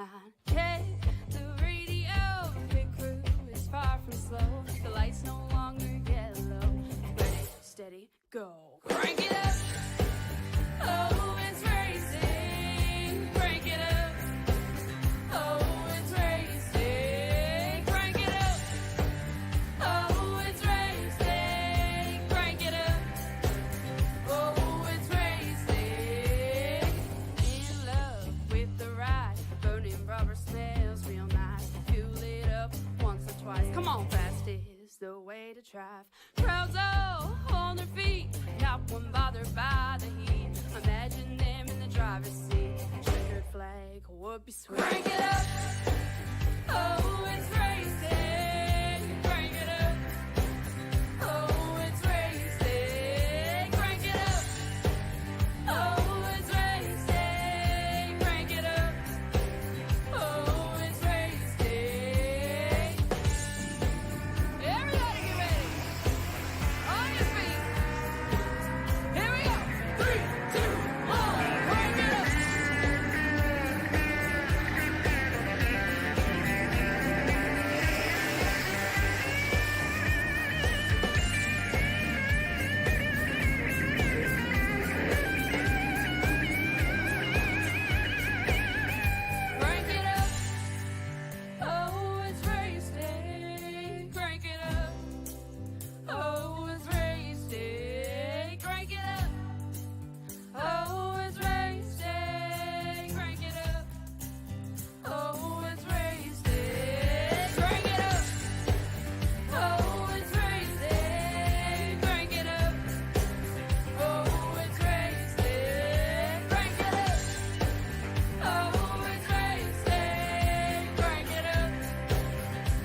behind. Check the radio, pit crew is far from slow. The lights no longer yellow. Ready, steady, go. Crank it up. Oh, it's racing. Crank it up. Oh, it's racing. Crank it up. Oh, it's racing. Crank it up. Oh, it's racing. In love with the ride. Burning rubber smells real nice. Fuel it up once or twice. Come on, fast is the way to drive. Crowds all on their feet, not one bothered by the heat. Imagine them in the driver's seat. Checkered flag would be sweet. Crank it up. Oh, it's racing. Crank it up. Oh, it's racing. Crank it up. Oh, it's racing. Crank it up. Oh, it's racing. Everybody get ready. On your feet. Here we go. 3, 2, 1. Crank it up. Crank it up. Oh, it's racing. Crank it up. Oh, it's racing. Crank it up. Oh, it's racing. Crank it up. Oh, it's racing. Crank it up. Oh, it's racing. Crank it up. Oh, it's racing. Crank it up. Oh, it's racing. Crank it up.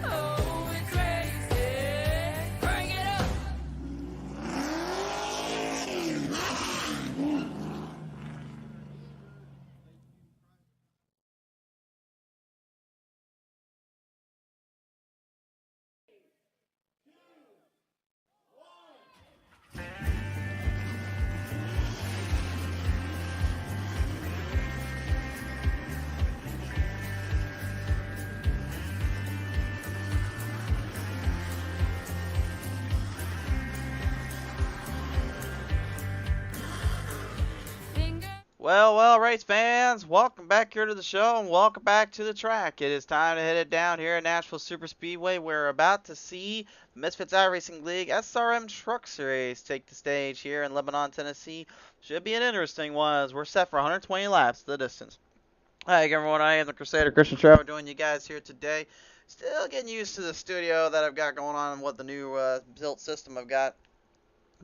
Oh, it's racing. Crank it up. Well, race fans, welcome back here to the show and welcome back to the track. It is time to hit it down here at Nashville Superspeedway. We're about to see Misfitz iRacing League SRM Truck Series take the stage here in Lebanon, Tennessee. Should be an interesting one as we're set for 120 laps the distance. Hi everyone, I am the Crusader Christian Trevor, joining you guys here today. Still getting used to the studio that I've got going on and what the new built system I've got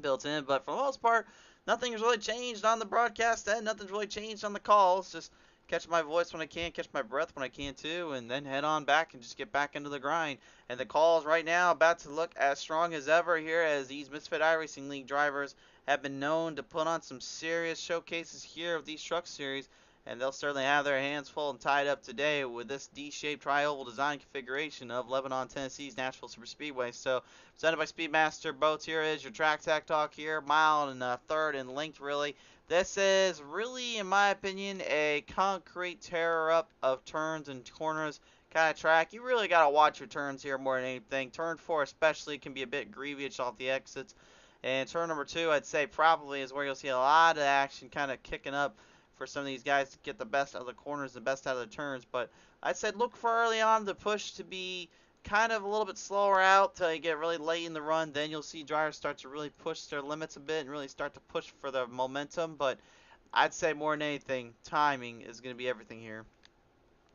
built in, but for the most part, nothing's really changed on the broadcast end. Nothing's really changed on the calls. Just catch my voice when I can, catch my breath when I can too, and then head on back and just get back into the grind. And the calls right now about to look as strong as ever here, as these Misfit iRacing League drivers have been known to put on some serious showcases here of these truck series. And they'll certainly have their hands full and tied up today with this D-shaped tri-oval design configuration of Lebanon, Tennessee's Nashville Superspeedway. So, presented by Speedmaster Boats, here is your track tech talk here, mile and a third in length really. This is really, in my opinion, a concrete tear-up of turns and corners kind of track. You really got to watch your turns here more than anything. Turn 4 especially can be a bit grievous off the exits. And turn number 2, I'd say probably is where you'll see a lot of action kind of kicking up for some of these guys to get the best out of the corners, the best out of the turns. But I'd say look for early on the push to be kind of a little bit slower out till you get really late in the run. Then you'll see drivers start to really push their limits a bit and really start to push for the momentum. But I'd say more than anything, timing is going to be everything here.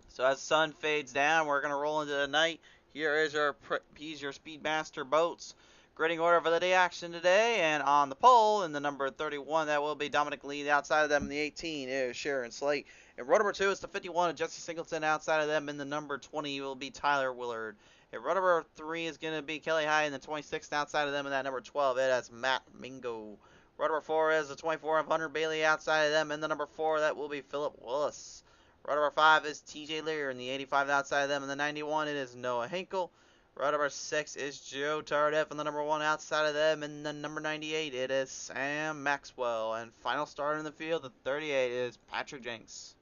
So as the sun fades down, we're going to roll into the night. Here is your Speedmaster Boats grading order for the day action today, and on the pole in the number 31, that will be Dominic Lee. Outside of them in the 18 is Sharon Slate. In row number 2 is the 51 of Jesse Singleton. Outside of them in the number 20 will be Tyler Willard. In row number 3 is going to be Kelly High in the 26th. Outside of them in that number 12, it has Matt Mingo. Row number 4 is the 24 of Hunter Bailey. Outside of them in the number 4, that will be Philip Willis. Row number 5 is TJ Lear in the 85. Outside of them in the 91, it is Noah Hinkle. Row number 6 is Joe Tardif, and the number 1 outside of them. And the number 98, it is Sam Maxwell. And final starter in the field, the 38, is Patrick Jenks.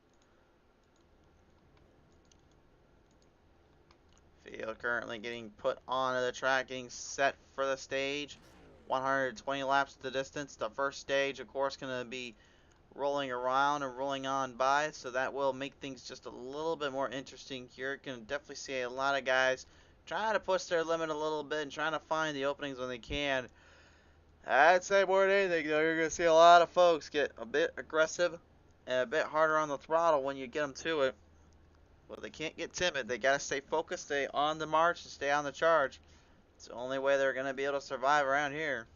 Field currently getting put onto the track, getting set for the stage. 120 laps to the distance. The first stage, of course, going to be rolling around and rolling on by, so that will make things just a little bit more interesting here. You can definitely see a lot of guys trying to push their limit a little bit and trying to find the openings when they can. I'd say more than anything, though, you're going to see a lot of folks get a bit aggressive and a bit harder on the throttle when you get them to it. But they can't get timid. They got to stay focused, stay on the march, and stay on the charge. It's the only way they're going to be able to survive around here.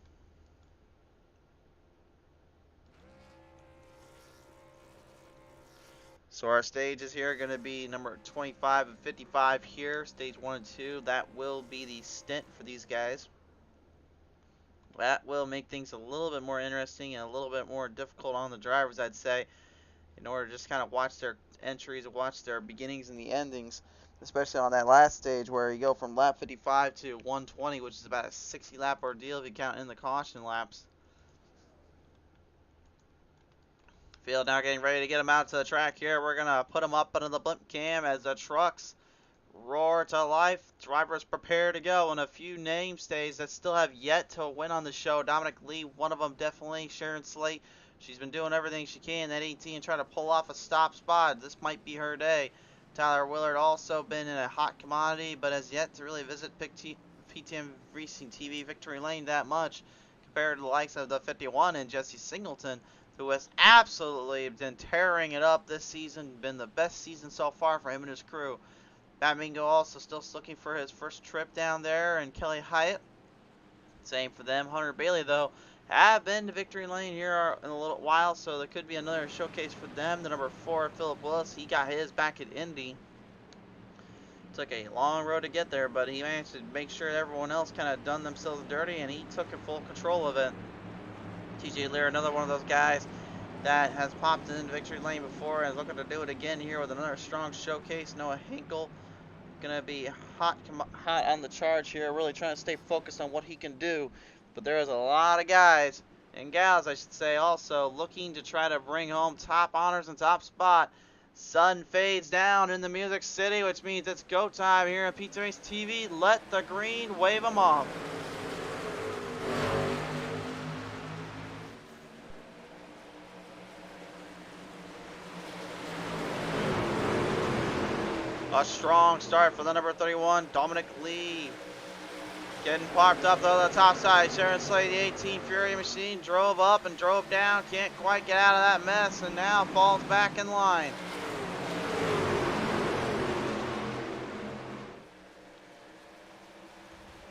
So our stages here are going to be number 25 and 55 here. Stage 1 and 2. That will be the stint for these guys. That will make things a little bit more interesting and a little bit more difficult on the drivers, I'd say, in order to just kind of watch their entries and watch their beginnings and the endings, especially on that last stage where you go from lap 55 to 120, which is about a 60 lap ordeal if you count in the caution laps. Field now getting ready to get them out to the track here. We're going to put them up under the blimp cam as the trucks roar to life. Drivers prepare to go, and a few namestays that still have yet to win on the show. Dominic Lee, one of them definitely. Sharon Slate, she's been doing everything she can at 18, trying to pull off a stop spot. This might be her day. Tyler Willard also been in a hot commodity, but has yet to really visit PTM Racing TV Victory Lane that much compared to the likes of the 51 and Jesse Singleton, who has absolutely been tearing it up this season. Been the best season so far for him and his crew. Matt Mingo also still looking for his first trip down there, and Kelly Hyatt, same for them. Hunter Bailey, though, have been to Victory Lane here in a little while, so there could be another showcase for them. The number 4, Philip Willis, he got his back at Indy. Took a long road to get there, but he managed to make sure everyone else kind of done themselves dirty, and he took full control of it. TJ Lear, another one of those guys that has popped into Victory Lane before and is looking to do it again here with another strong showcase. Noah Hinkle going to be hot on the charge here, really trying to stay focused on what he can do. But there is a lot of guys, and gals I should say, also looking to try to bring home top honors and top spot. Sun fades down in the Music City, which means it's go time here on PTM Racing TV. Let the green wave them off. A strong start for the number 31, Dominic Lee. Getting parked up though, the top side. Sharon Slade, the 18 Fury Machine, drove up and drove down. Can't quite get out of that mess, and now falls back in line.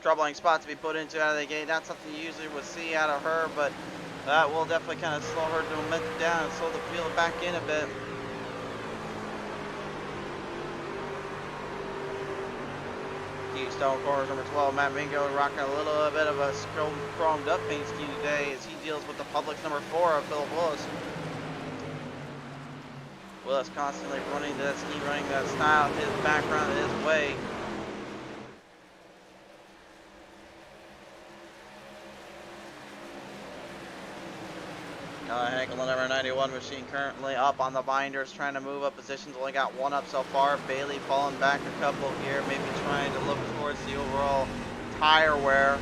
Troubling spot to be put into out of the gate. Not something you usually would see out of her, but that will definitely kind of slow her momentum down and slow the field back in a bit. Keystone Corners number 12, Matt Mingo, rocking a little bit of a chromed up paint scheme today as he deals with the Publix number 4 of Philip Willis. Willis constantly running that scheme, running that style, his background, his way. Hankel, the number 91 machine, currently up on the binders, trying to move up positions. Only got one up so far. Bailey falling back a couple here, maybe trying to look towards the overall tire wear.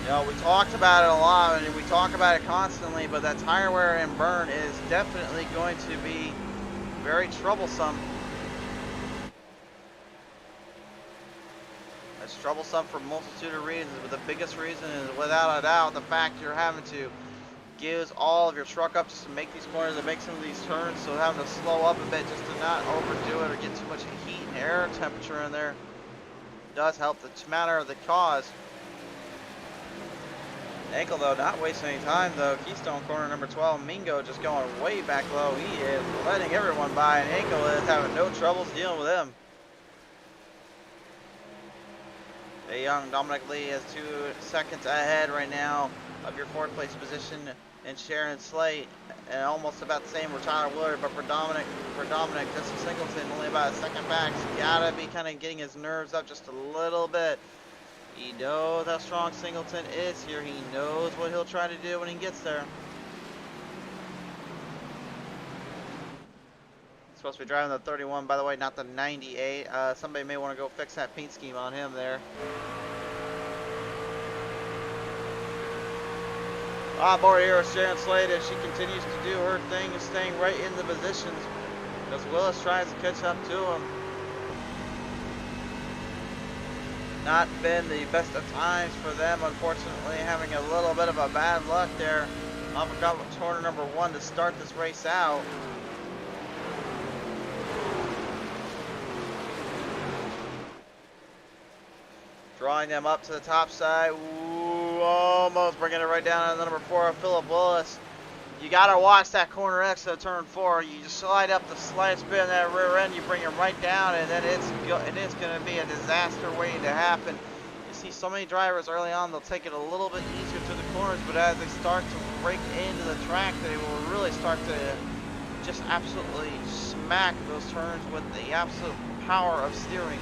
You know, we talked about it a lot, and we talk about it constantly, but that tire wear and burn is definitely going to be very troublesome. It's troublesome for a multitude of reasons, but the biggest reason is without a doubt the fact you're having to give all of your truck up just to make these corners and make some of these turns, so having to slow up a bit just to not overdo it or get too much heat and air temperature in there does help the matter of the cause. Ankle though, not wasting any time though. Keystone Corner number 12, Mingo just going way back low. He is letting everyone by, and Ankle is having no troubles dealing with him. The young Dominic Lee is 2 seconds ahead right now of your 4th place position, and Sharon Slate, and almost about the same for Tyler Willard, but for Dominic, Jesse Singleton only about a second back. So you gotta be kind of getting his nerves up just a little bit. He knows how strong Singleton is here. He knows what he'll try to do when he gets there. Supposed to be driving the 31, by the way, not the 98. Somebody may want to go fix that paint scheme on him there. Onboard here with Sharon Slade as she continues to do her thing, staying right in the positions as Willis tries to catch up to him. Not been the best of times for them, unfortunately, having a little bit of a bad luck there. Uppercut with corner number 1 to start this race out. Drawing them up to the top side. Ooh, almost bringing it right down to number 4, Philip Willis. You got to watch that corner exit of turn 4. You just slide up the slightest bit of that rear end, you bring him right down, and then it's going to be a disaster waiting to happen. You see so many drivers early on, they'll take it a little bit easier to the corners, but as they start to break into the track, they will really start to just absolutely smack those turns with the absolute power of steering.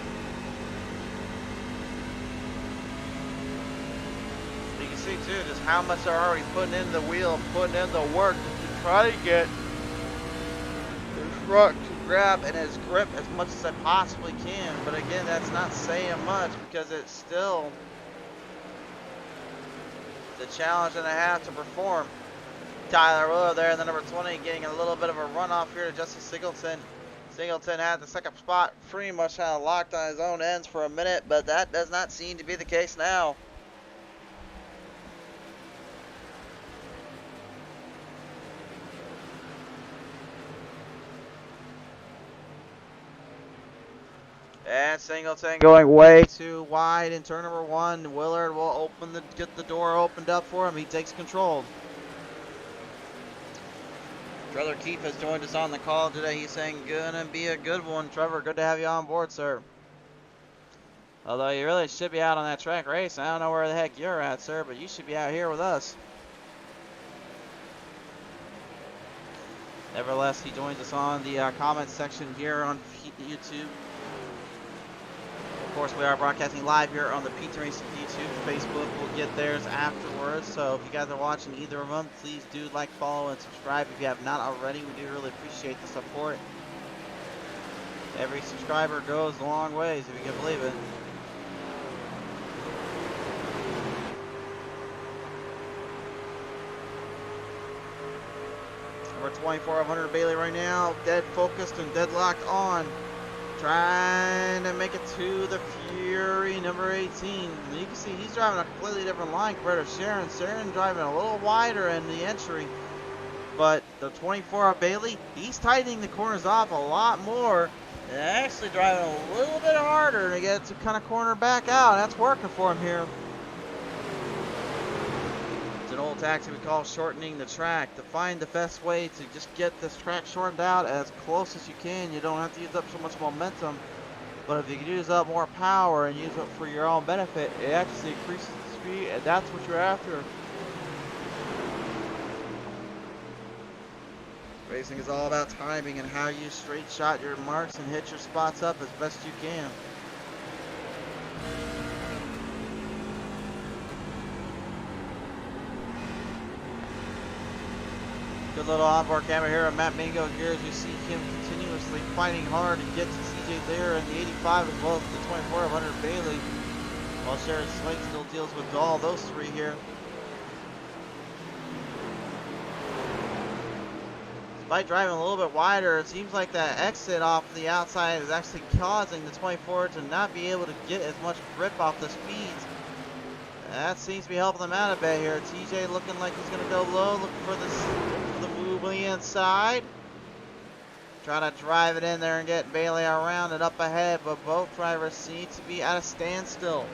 See too just how much they're already putting in the wheel, putting in the work to try to get the truck to grab and as grip as much as I possibly can. But again, that's not saying much because it's still the challenge and a half to perform. Tyler Willow there in the number 20 getting a little bit of a runoff here to Justin Singleton. Singleton had the second spot pretty much kind of locked on his own ends for a minute, but that does not seem to be the case now. And Singleton going way too wide in turn number 1. Willard will get the door opened up for him. He takes control. Trevor Keefe has joined us on the call today. He's saying, gonna be a good one. Trevor, good to have you on board, sir. Although you really should be out on that track race. I don't know where the heck you're at, sir, but you should be out here with us. Nevertheless, he joins us on the comment section here on YouTube. Of course, we are broadcasting live here on the PTM Racing YouTube. Facebook will get theirs afterwards. So if you guys are watching either of them, please do like, follow, and subscribe if you have not already. We do really appreciate the support. Every subscriber goes a long ways, if you can believe it. Number 24 of Hunter Bailey right now, dead focused and deadlocked on. Trying to make it to the Fury, number 18. You can see he's driving a completely different line compared to Sharon. Sharon driving a little wider in the entry. But the 24 of Bailey, he's tightening the corners off a lot more. And actually driving a little bit harder to get to kind of corner back out. That's working for him here. It's an old tactic we call shortening the track, to find the best way to just get this track shortened out as close as you can. You don't have to use up so much momentum, but if you can use up more power and use it for your own benefit, it actually increases the speed, and that's what you're after. Racing is all about timing and how you straight shot your marks and hit your spots up as best you can. Good little onboard camera here on Matt Mingo here as you see him continuously fighting hard to get to CJ there in the 85 as well as the 24 of Hunter Bailey, while Sharon Slate still deals with all those three here. Despite driving a little bit wider, it seems like that exit off the outside is actually causing the 24 to not be able to get as much grip off the speeds. That seems to be helping them out a bit here. TJ looking like he's going to go low, looking for the wobbly inside. Trying to drive it in there and get Bailey around and up ahead, but both drivers seem to be at a standstill.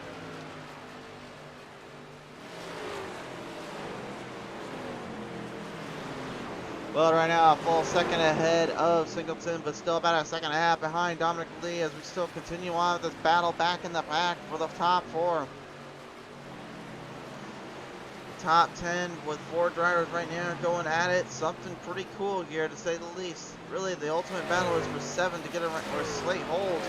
Well, right now a full second ahead of Singleton, but still about a second and a half behind Dominic Lee as we still continue on with this battle back in the pack for the top 4. Top 10 with 4 drivers right now going at it. Something pretty cool here, to say the least. Really, the ultimate battle is for 7 to get around where Slate holds.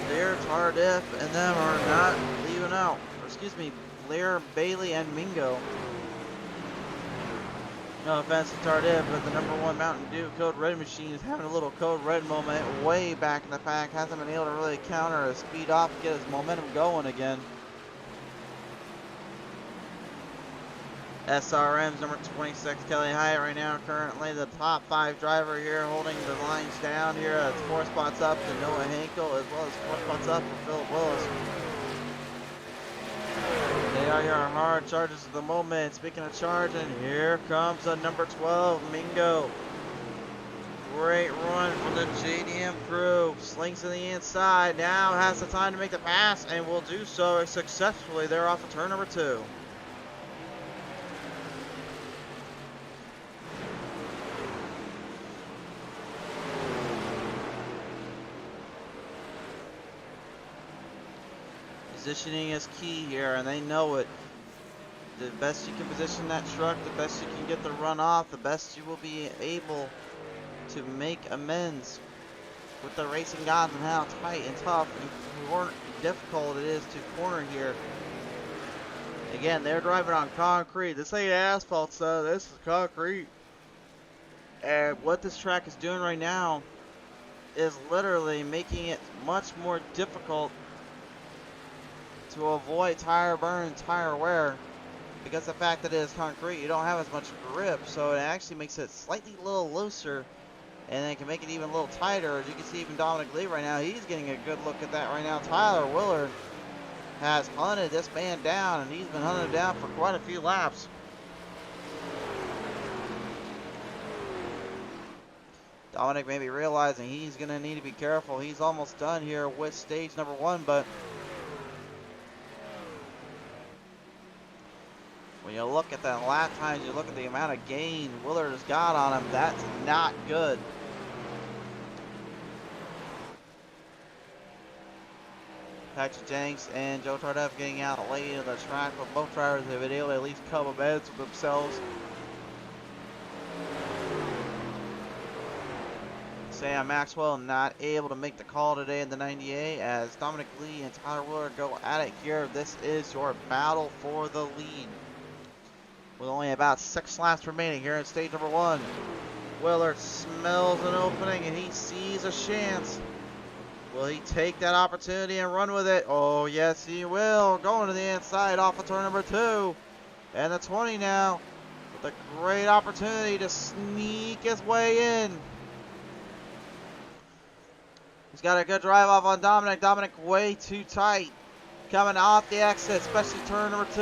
Lear, Tardif, and them are not leaving out. Or excuse me, Lear, Bailey, and Mingo. No offense to Tardif, but the #1 Mountain Dew Code Red machine is having a little Code Red moment way back in the pack. Hasn't been able to really counter his speed off, get his momentum going again. SRM's number 26, Kelly Hyatt, right now currently the top 5 driver here, holding the lines down here. That's 4 spots up to Noah Henkel, as well as 4 spots up for Philip Willis. They are your hard charges at the moment. Speaking of charging, here comes the number 12, Mingo. Great run from the JDM crew. Slings to the inside. Now has the time to make the pass and will do so successfully. They're off of turn number 2. Positioning is key here, and they know it. The best you can position that truck, the best you can get the run off, the best you will be able to make amends with the racing gods and how tight and tough and difficult it is to corner here. Again, they're driving on concrete. This ain't asphalt, so this is concrete. And what this track is doing right now is literally making it much more difficult to avoid tire burn, tire wear, because the fact that it is concrete, you don't have as much grip, so it actually makes it slightly a little looser, and it can make it even a little tighter. As you can see, even Dominic Lee right now, he's getting a good look at that right now. Tyler Willard has hunted this man down, and he's been hunted down for quite a few laps. Dominic may be realizing he's going to need to be careful. He's almost done here with stage number 1, but when you look at that lap times, you look at the amount of gain Willard has got on him, that's not good. Patrick Jenks and Joe Tardif getting out late into the track, but both drivers have been able to at least cover beds with themselves. Sam Maxwell not able to make the call today in the 98 as Dominic Lee and Tyler Willard go at it here. This is your battle for the lead, with only about 6 laps remaining here in stage number 1. Willard smells an opening and he sees a chance. Will he take that opportunity and run with it? Oh, yes, he will. Going to the inside off of turn number 2. And the 20 now with a great opportunity to sneak his way in. He's got a good drive off on Dominic. Dominic way too tight. Coming off the exit, especially turn number 2.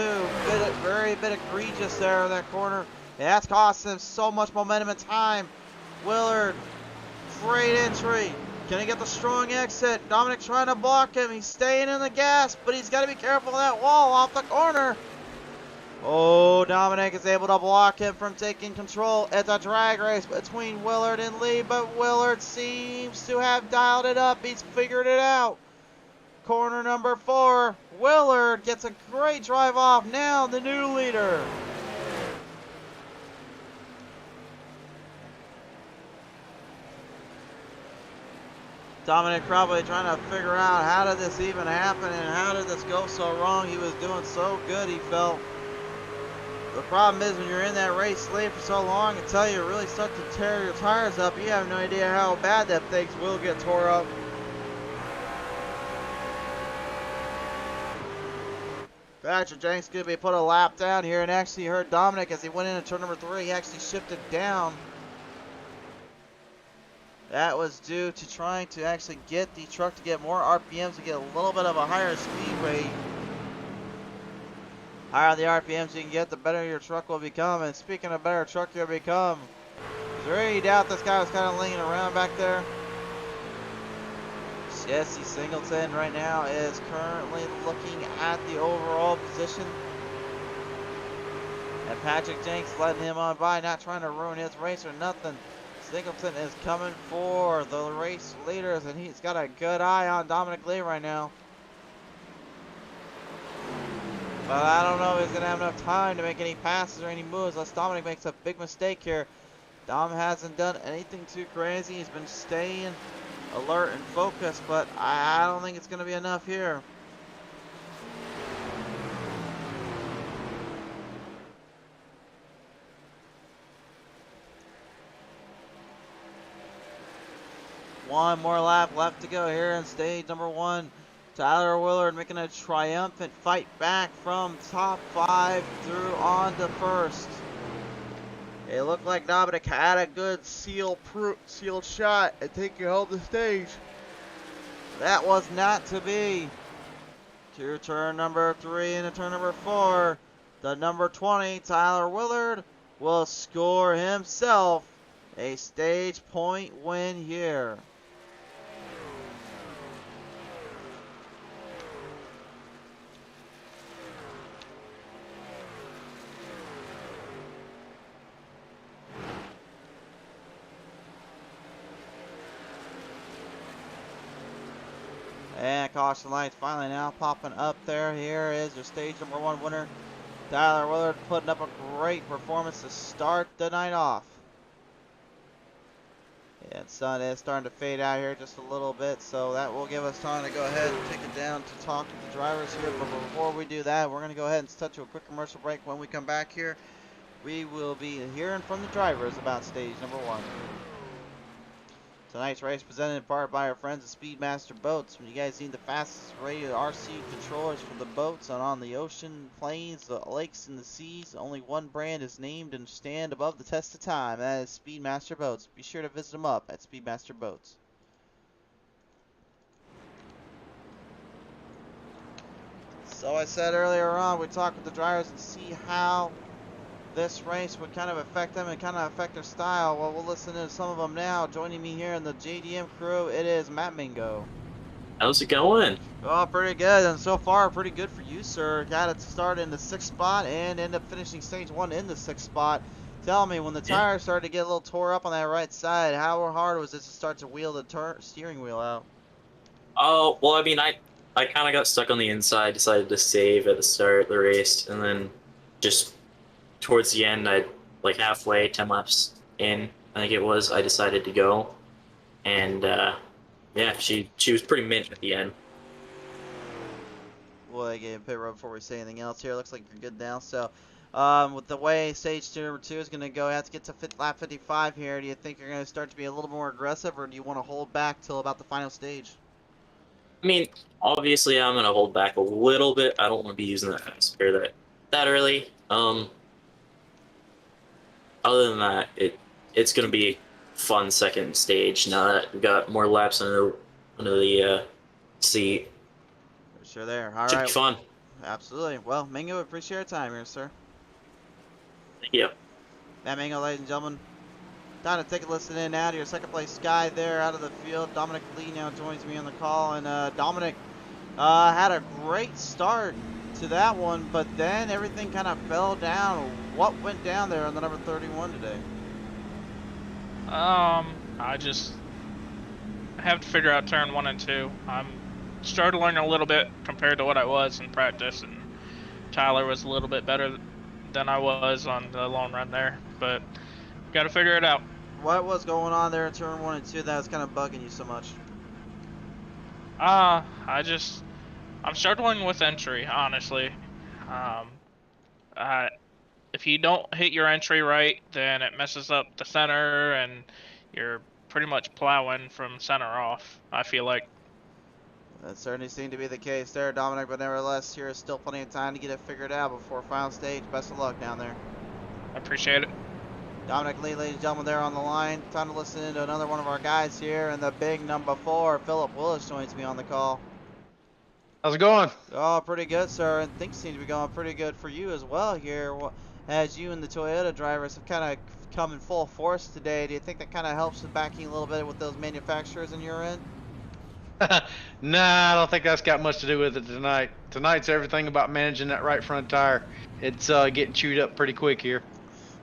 Very bit egregious there in that corner. That's cost him so much momentum and time. Willard, great entry. Can he get the strong exit? Dominic trying to block him. He's staying in the gas, but he's got to be careful of that wall off the corner. Oh, Dominic is able to block him from taking control. It's a drag race between Willard and Lee, but Willard seems to have dialed it up. He's figured it out. Corner number 4, Willard gets a great drive off. Now the new leader. Dominic probably trying to figure out how did this even happen and how did this go so wrong. He was doing so good, he felt. The problem is when you're in that race late for so long, until you really start to tear your tires up, you have no idea how bad that things will get tore up. Patrick Jenks going to be put a lap down here, and actually heard Dominic as he went into turn number 3, he actually shifted down. That was due to trying to actually get the truck to get more RPMs to get a little bit of a higher speed rate. Higher the RPMs you can get, the better your truck will become. And speaking of better truck you'll become, is there any doubt this guy was kind of laying around back there? Jesse Singleton right now is currently looking at the overall position. And Patrick Jenks letting him on by, not trying to ruin his race or nothing. Singleton is coming for the race leaders, and he's got a good eye on Dominic Lee right now. But I don't know if he's going to have enough time to make any passes or any moves unless Dominic makes a big mistake here. Dom hasn't done anything too crazy. He's been staying alert and focused, but I don't think it's going to be enough here. One more lap left to go here in stage number 1. Tyler Willard making a triumphant fight back from top 5 through on to first. It looked like Dominic had a good sealed shot at taking home the stage. That was not to be. To turn number 3 into turn number 4, the number 20, Tyler Willard, will score himself a stage point win here. And caution lights finally now popping up there. Here is your stage number 1 winner, Tyler Willard, putting up a great performance to start the night off. And sun is starting to fade out here just a little bit, so that will give us time to go ahead and take it down to talk to the drivers here. But before we do that, we're going to go ahead and touch to a quick commercial break. When we come back here, we will be hearing from the drivers about stage number 1. Tonight's race presented in part by our friends at Speedmaster Boats. When you guys need the fastest rated RC controllers for the boats and on the ocean, plains, the lakes, and the seas, only one brand is named and stand above the test of time. That is Speedmaster Boats. Be sure to visit them up at Speedmaster Boats. So I said earlier on, we talked with the drivers and see how this race would kind of affect them and kind of affect their style. Well, we'll listen to some of them now. Joining me here in the JDM crew, it is Matt Mingo. How's it going? Oh, pretty good. And so far, pretty good for you, sir. Got it started in the 6th spot and ended up finishing stage 1 in the 6th spot. Tell me, when the tires started to get a little tore up on that right side, how hard was it to start to wheel the steering wheel out? Oh, well, I mean, I kind of got stuck on the inside, decided to save at the start of the race, and then just towards the end, like halfway, 10 laps in, I think it was, I decided to go. And, yeah, she was pretty mint at the end. Well, I gave a pit road before we say anything else here. Looks like you're good now. So, with the way stage number 2 is going to go, have to get to lap 55 here. Do you think you're going to start to be a little more aggressive, or do you want to hold back till about the final stage? I mean, obviously, I'm going to hold back a little bit. I don't want to be using that fast speed that early. Other than that, it's going to be a fun second stage now that we've got more laps under the seat. For sure there. All Should right. be fun. Absolutely. Well, Mingo, appreciate your time here, sir. Thank you. Matt Mingo, ladies and gentlemen. Time to take a listen in now to your second place guy there out of the field. Dominic Lee now joins me on the call. And Dominic had a great start to that one, but then everything kind of fell down. What went down there on the number 31 today? I just have to figure out turn 1 and 2. I'm struggling a little bit compared to what I was in practice, and Tyler was a little bit better than I was on the long run there, but got to figure it out. What was going on there in turn 1 and 2 that was kind of bugging you so much? I'm struggling with entry, honestly. If you don't hit your entry right, then it messes up the center, and you're pretty much plowing from center off, I feel like. That certainly seemed to be the case there, Dominic, but nevertheless, here is still plenty of time to get it figured out before final stage. Best of luck down there. I appreciate it. Dominic Lee, ladies and gentlemen, there on the line. Time to listen in to another one of our guys here, and the big number 4, Philip Willis, joins me on the call. How's it going? Oh, pretty good, sir, and things seem to be going pretty good for you as well here. As you and the Toyota drivers have kind of come in full force today, do you think that kind of helps with backing a little bit with those manufacturers in your end? Nah, I don't think that's got much to do with it tonight. Tonight's everything about managing that right front tire. It's getting chewed up pretty quick here.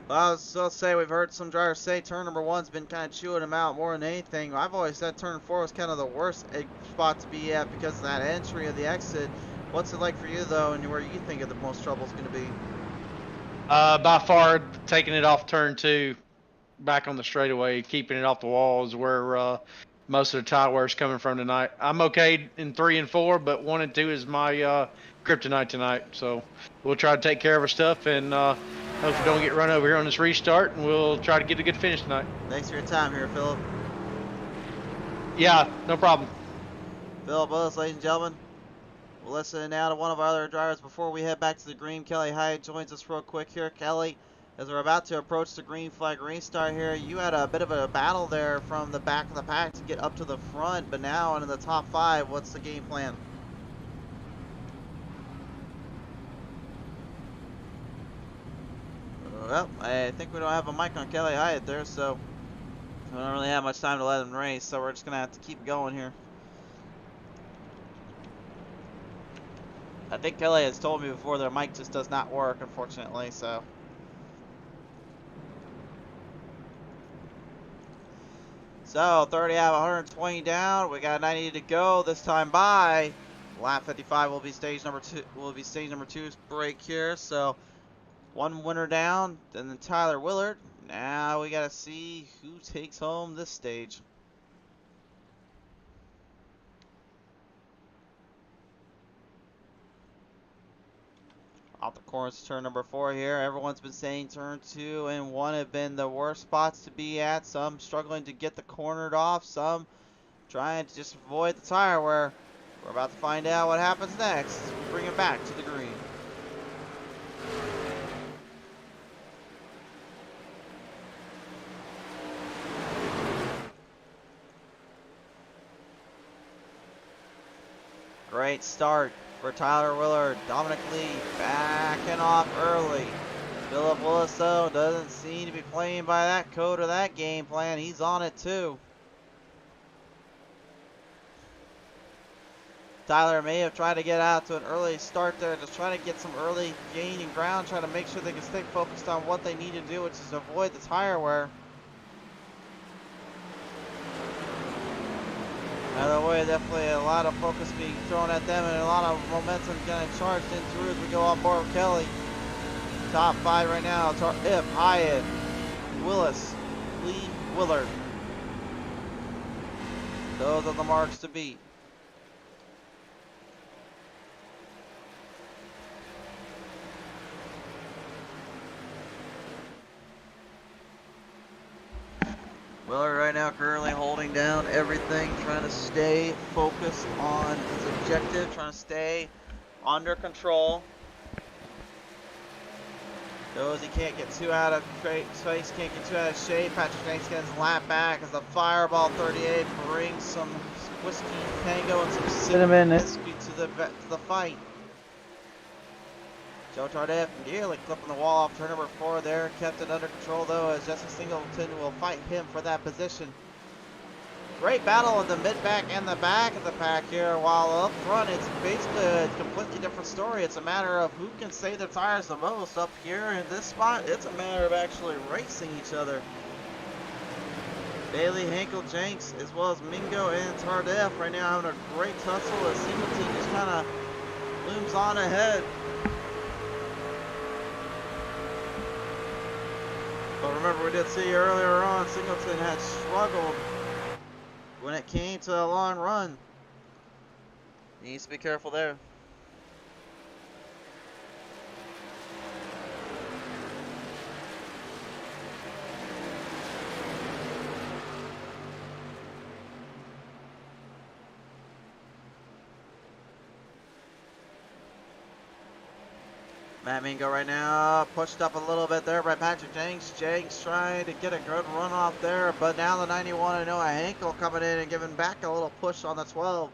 Well, I was going to say, we've heard some drivers say turn number 1's been kind of chewing them out more than anything. I've always said turn 4 was kind of the worst spot to be at because of that entry of the exit. What's it like for you, though, and where you think the most trouble is going to be? By far, taking it off turn 2, back on the straightaway, keeping it off the walls where most of the tire wear is coming from tonight. I'm okay in 3 and 4, but 1 and 2 is my kryptonite tonight. So we'll try to take care of our stuff and hope we don't get run over here on this restart, and we'll try to get a good finish tonight. Thanks for your time here, Philip. Yeah, no problem. Philip Willis, ladies and gentlemen. We'll listen now to one of our other drivers before we head back to the green. Kelly Hyatt joins us real quick here. Kelly, as we're about to approach the green flag restart here, you had a bit of a battle there from the back of the pack to get up to the front, but now in the top 5, what's the game plan? Well, I think we don't have a mic on Kelly Hyatt there, so we don't really have much time to let him race, so we're just going to have to keep going here. I think Kelly has told me before their mic just does not work, unfortunately, so. So, 30 out of 120 down. We got 90 to go this time by. Lap 55 will be stage number 2. Will be stage number 2's break here. So, one winner down, and then Tyler Willard. Now we got to see who takes home this stage. Off the course, turn number 4 here. Everyone's been saying turn 2 and 1 have been the worst spots to be at. Some struggling to get the cornered off. Some trying to just avoid the tire wear. We're about to find out what happens next. Bring it back to the green. Great start for Tyler Willard. Dominic Lee backing off early. Philip Willis, though, doesn't seem to be playing by that code or that game plan. He's on it, too. Tyler may have tried to get out to an early start there, just trying to get some early gaining ground, trying to make sure they can stay focused on what they need to do, which is avoid the tire wear. Either way, definitely a lot of focus being thrown at them and a lot of momentum getting charged in through as we go on board with Kelly. Top 5 right now. If Hyatt, Willis, Lee, Willard. Those are the marks to beat. Willard right now currently holding down everything, trying to stay focused on his objective, trying to stay under control. Knows he can't get too out of space, can't get too out of shape. Patrick Jenks getting his lap back as the Fireball 38 brings some whiskey tango and some cinnamon whiskey to the fight. Joe Tardif nearly clipping the wall off turn number 4 there. Kept it under control though as Jesse Singleton will fight him for that position. Great battle in the mid-pack and the back of the pack here, while up front it's basically a completely different story. It's a matter of who can save their tires the most. Up here in this spot, it's a matter of actually racing each other. Bailey, Henkel, Jenks, as well as Mingo and Tardif right now having a great tussle as Singleton just kind of looms on ahead. But remember, we did see earlier on, Singleton had struggled when it came to a long run. He needs to be careful there. Matt Mingo right now pushed up a little bit there by Patrick Jenks. Jenks trying to get a good run off there, but now the 91 and Noah Henkel coming in and giving back a little push on the 12.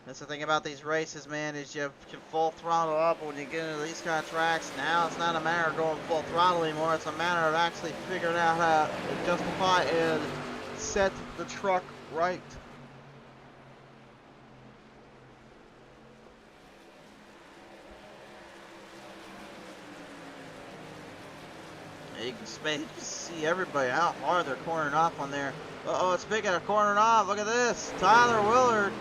That's the thing about these races, man, is you can full throttle up when you get into these kind of tracks. Now it's not a matter of going full throttle anymore. It's a matter of actually figuring out how to justify and set the truck right. You can see everybody how hard they're cornering off on there. Uh-oh, speaking of cornering off, look at this. Tyler Willard.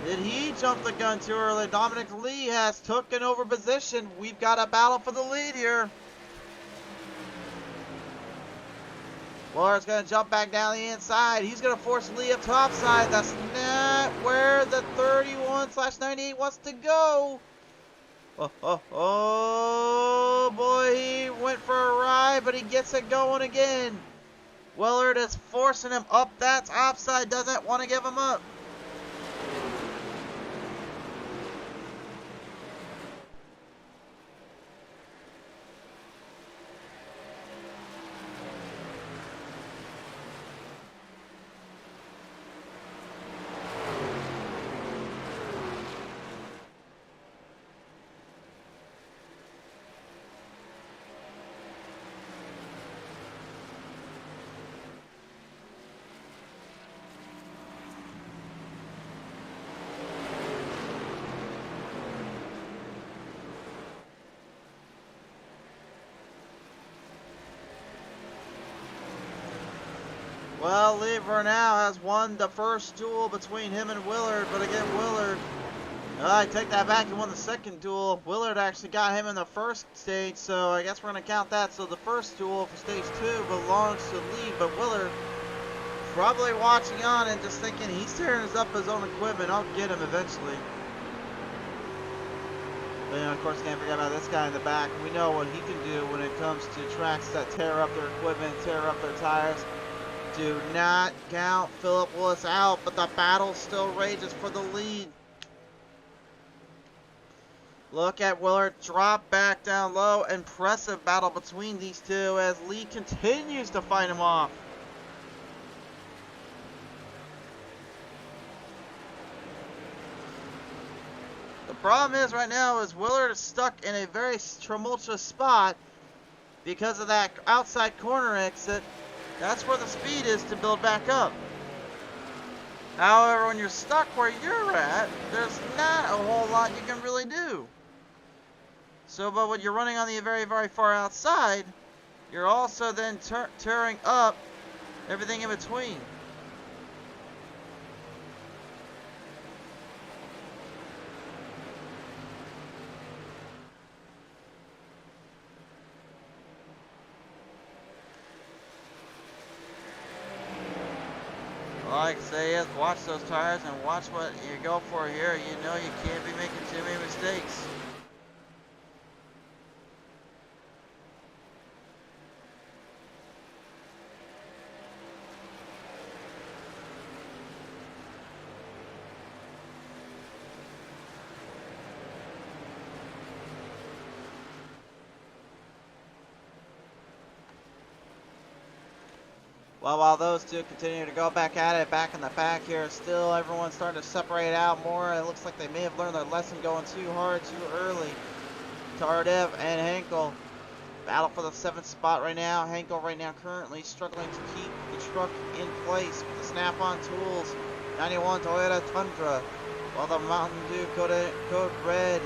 Did he jump the gun too early? Dominic Lee has taken over position. We've got a battle for the lead here. Willard's going to jump back down the inside. He's going to force Lee up top side. That's not where the 31/98 wants to go. Oh boy, he went for a ride, but he gets it going again. Willard is forcing him up. That's offside. Doesn't want to give him up. Well, Lever now has won the first duel between him and Willard, but again, Willard, I take that back, he won the second duel. Willard actually got him in the first stage, so I guess we're going to count that. So the first duel for stage 2 belongs to Lee, but Willard probably watching on and just thinking he's tearing up his own equipment. I'll get him eventually. But, you know, of course, can't forget about this guy in the back. We know what he can do when it comes to tracks that tear up their equipment, tear up their tires. Do not count Philip Willis out, but the battle still rages for the lead. Look at Willard drop back down low. Impressive battle between these two as Lee continues to fight him off. The problem is right now is Willard is stuck in a very tumultuous spot because of that outside corner exit. That's where the speed is to build back up. However, when you're stuck where you're at, there's not a whole lot you can really do. So, but when you're running on the very, very far outside, you're also then tearing up everything in between. Like I say, is watch those tires and watch what you go for here. You know you can't be making too many mistakes. Well, while those two continue to go back at it, back in the back here, still everyone's starting to separate out more. It looks like they may have learned their lesson going too hard, too early. Tardiv and Henkel battle for the 7th spot right now. Henkel right now currently struggling to keep the truck in place with the snap-on tools. 91 Toyota Tundra, while the Mountain Dew Code Red,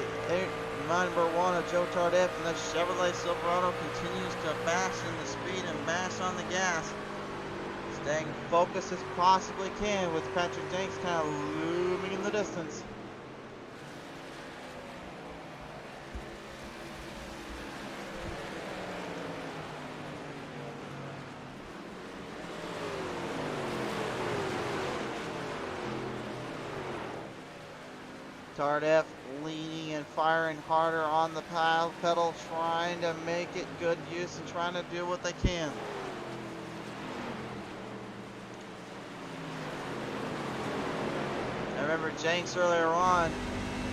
number 1 of Joe Tardif, and the Chevrolet Silverado continues to bash in the speed and bash on the gas. Staying focused as possibly can with Patrick Jenks kind of looming in the distance. Tardif leaning and firing harder on the pedal, trying to make it good use and trying to do what they can. I remember Jenks earlier on,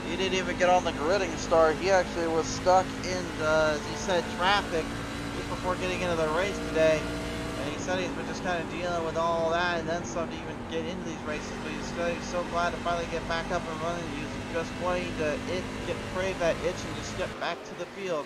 he didn't even get on the gridding start. He actually was stuck in, as he said, traffic just before getting into the race today. And he said he's been just kind of dealing with all that and then some to even get into these races. But he's so glad to finally get back up and running. He's just wanting to crave that itch and just get back to the field.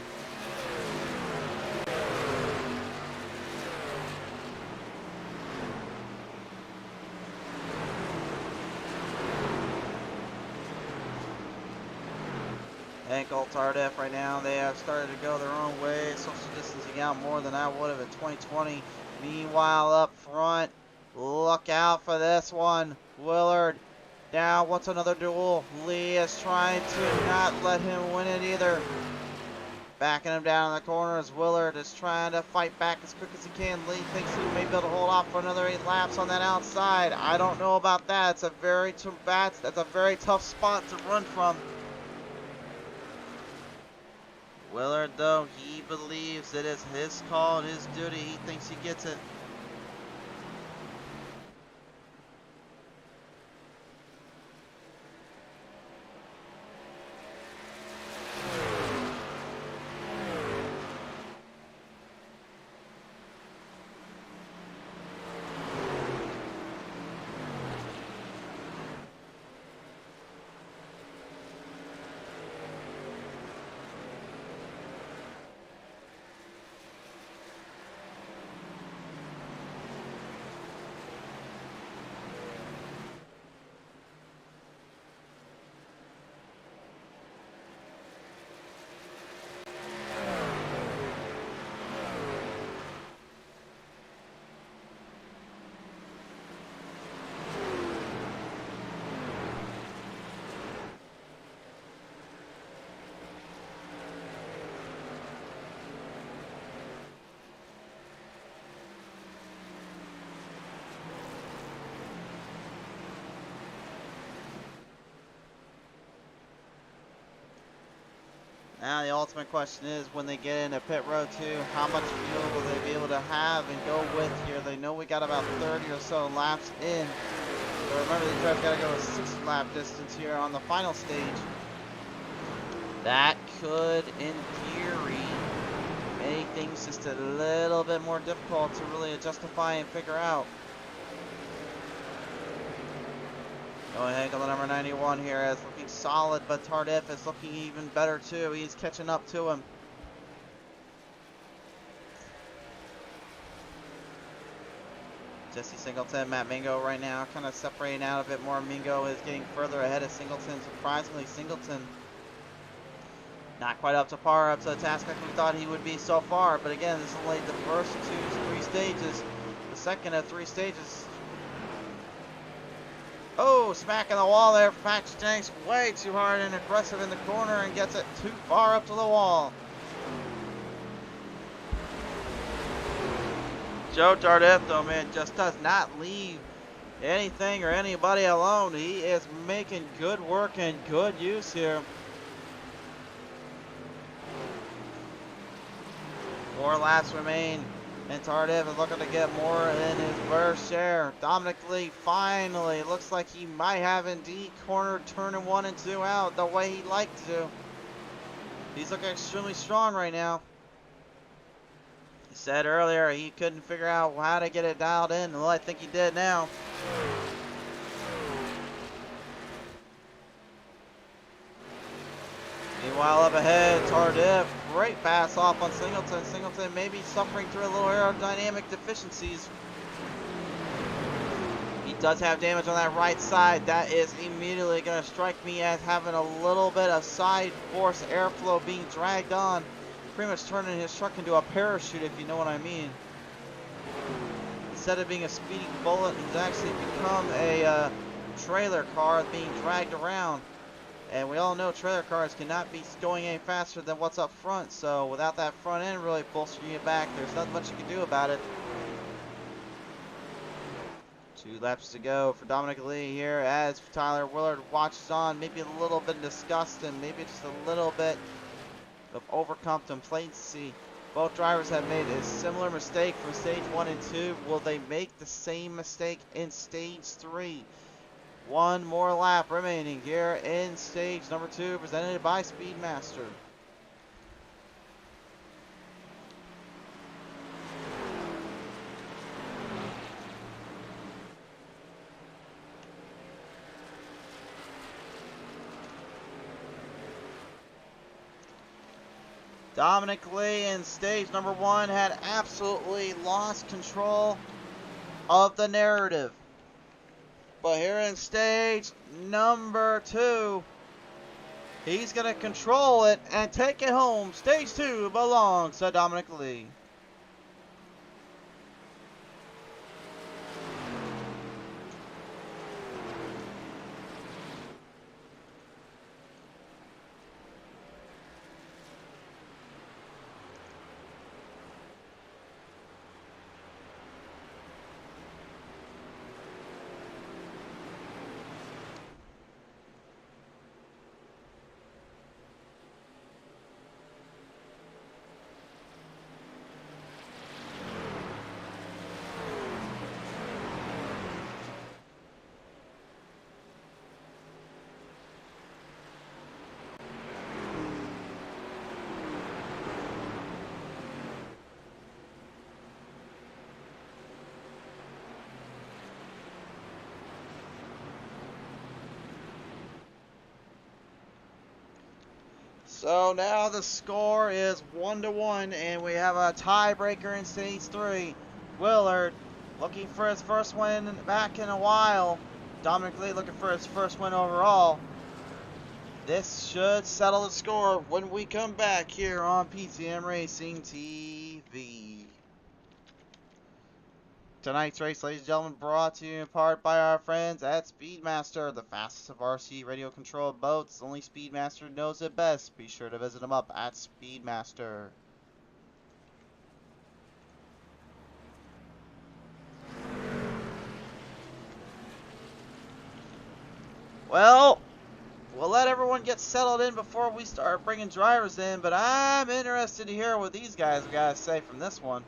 Henkel, Tardif right now, they have started to go their own way, social distancing out more than I would have in 2020. Meanwhile, up front, look out for this one. Willard, now what's another duel? Lee is trying to not let him win it either. Backing him down in the corners. Willard is trying to fight back as quick as he can. Lee thinks he may be able to hold off for another 8 laps on that outside. I don't know about that. It's a very that's a very tough spot to run from. Willard, though, he believes it is his call and his duty. He thinks he gets it. Now the ultimate question is, when they get into pit road 2, how much fuel will they be able to have and go with here? They know we got about 30 or so laps in. So remember, these drivers got to go a 6-lap distance here on the final stage. That could, in theory, make things just a little bit more difficult to really justify and figure out. Going ahead to the number 91 here is looking solid, but Tardif is looking even better too. He's catching up to him. Jesse Singleton, Matt Mingo right now kind of separating out a bit more. Mingo is getting further ahead of Singleton. Surprisingly, Singleton not quite up to par, up to the task like we thought he would be so far. But again, this is only the first 3 stages. The second of 3 stages. Oh, smacking the wall there for Patrick Jenks. Way too hard and aggressive in the corner and gets it too far up to the wall. Joe Tardif, though, man, just does not leave anything or anybody alone. He is making good work and good use here. 4 laps remain, and Tardif is looking to get more than his first share. Dominic Lee finally looks like he might have indeed cornered turning 1 and 2 out the way he'd like to. He's looking extremely strong right now. He said earlier he couldn't figure out how to get it dialed in. Well, I think he did now. Meanwhile, up ahead, Tardif, great pass off on Singleton. Singleton may be suffering through a little aerodynamic deficiencies. He does have damage on that right side. That is immediately going to strike me as having a little bit of side force airflow being dragged on. Pretty much turning his truck into a parachute, if you know what I mean. Instead of being a speeding bullet, he's actually become a trailer car being dragged around. And we all know trailer cars cannot be going any faster than what's up front. So without that front end really bolstering you back, there's not much you can do about it. 2 laps to go for Dominic Lee here as Tyler Willard watches on. Maybe a little bit of disgust and maybe just a little bit of overcomplacency. Both drivers have made a similar mistake from stage 1 and 2. Will they make the same mistake in stage 3? 1 more lap remaining here in stage number 2, presented by Speedmaster. Dominic Lee in stage number 1 had absolutely lost control of the narrative. But here in stage number 2, he's going to control it and take it home. Stage 2 belongs to Dominic Lee. So now the score is 1-1, and we have a tiebreaker in stage 3. Willard looking for his first win back in a while. Dominic Lee looking for his first win overall. This should settle the score when we come back here on PTM Racing TV. Tonight's race, ladies and gentlemen, brought to you in part by our friends at Speedmaster, the fastest of RC radio-controlled boats. Only Speedmaster knows it best. Be sure to visit them up at Speedmaster. Well, we'll let everyone get settled in before we start bringing drivers in, but I'm interested to hear what these guys have got to say from this one.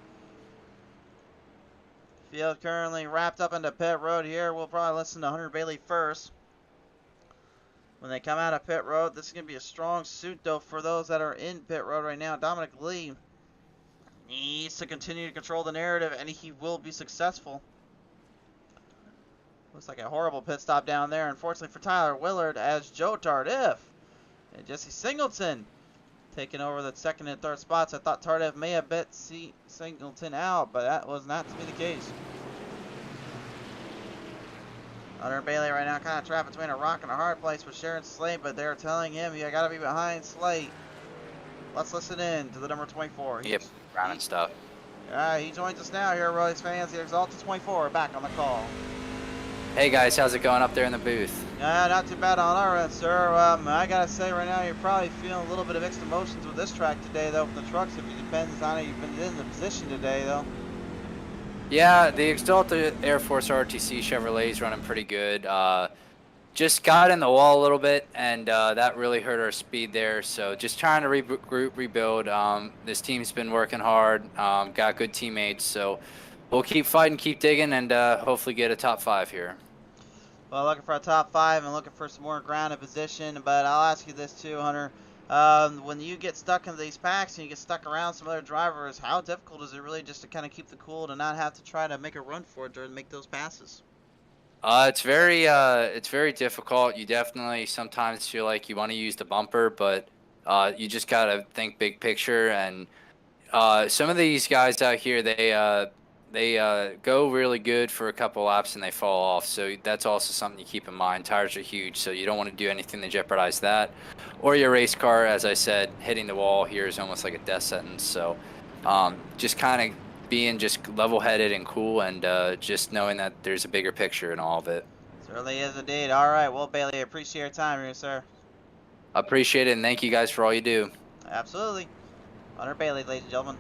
Field currently wrapped up into pit road here. We'll probably listen to Hunter Bailey first. When they come out of pit road, this is going to be a strong suit, though, for those that are in pit road right now. Dominic Lee needs to continue to control the narrative, and he will be successful. Looks like a horrible pit stop down there, unfortunately for Tyler Willard, as Joe Tardif and Jesse Singleton taking over the second and third spots. I thought Tardif may have bet Singleton out, but that was not to be the case. Hunter Bailey right now kind of trapped between a rock and a hard place with Sharon Slate, but they're telling him you got to be behind Slate. Let's listen in to the number 24. Yep, round stuff. Alright, he joins us now here, Royals fans. The Exalted 24 back on the call. Hey guys, how's it going up there in the booth? Not too bad on our end, sir. I gotta say right now, you're probably feeling a little bit of mixed emotions with this track today, though, with the trucks. If it depends on how you've been in the position today, though. Yeah, the Exalted Air Force RTC Chevrolet's running pretty good. Just got in the wall a little bit, and that really hurt our speed there. So just trying to regroup, rebuild. This team's been working hard, got good teammates, so we'll keep fighting, keep digging, and hopefully get a top 5 here. Well, looking for a top 5 and looking for some more ground in position, but I'll ask you this too, Hunter. When you get stuck in these packs and you get stuck around some other drivers, how difficult is it really just to kind of keep the cool to not have to try to make a run for it or make those passes? It's very difficult. You definitely sometimes feel like you want to use the bumper, but you just gotta think big picture. And some of these guys out here, they go really good for a couple laps and they fall off. So that's also something you keep in mind. Tires are huge, so you don't want to do anything to jeopardize that. Or your race car, as I said, hitting the wall here is almost like a death sentence. So just kind of being just level-headed and cool, and just knowing that there's a bigger picture in all of it. Certainly is indeed. All right, well, Bailey, I appreciate your time here, sir. Appreciate it, and thank you guys for all you do. Absolutely. Hunter Bailey, ladies and gentlemen.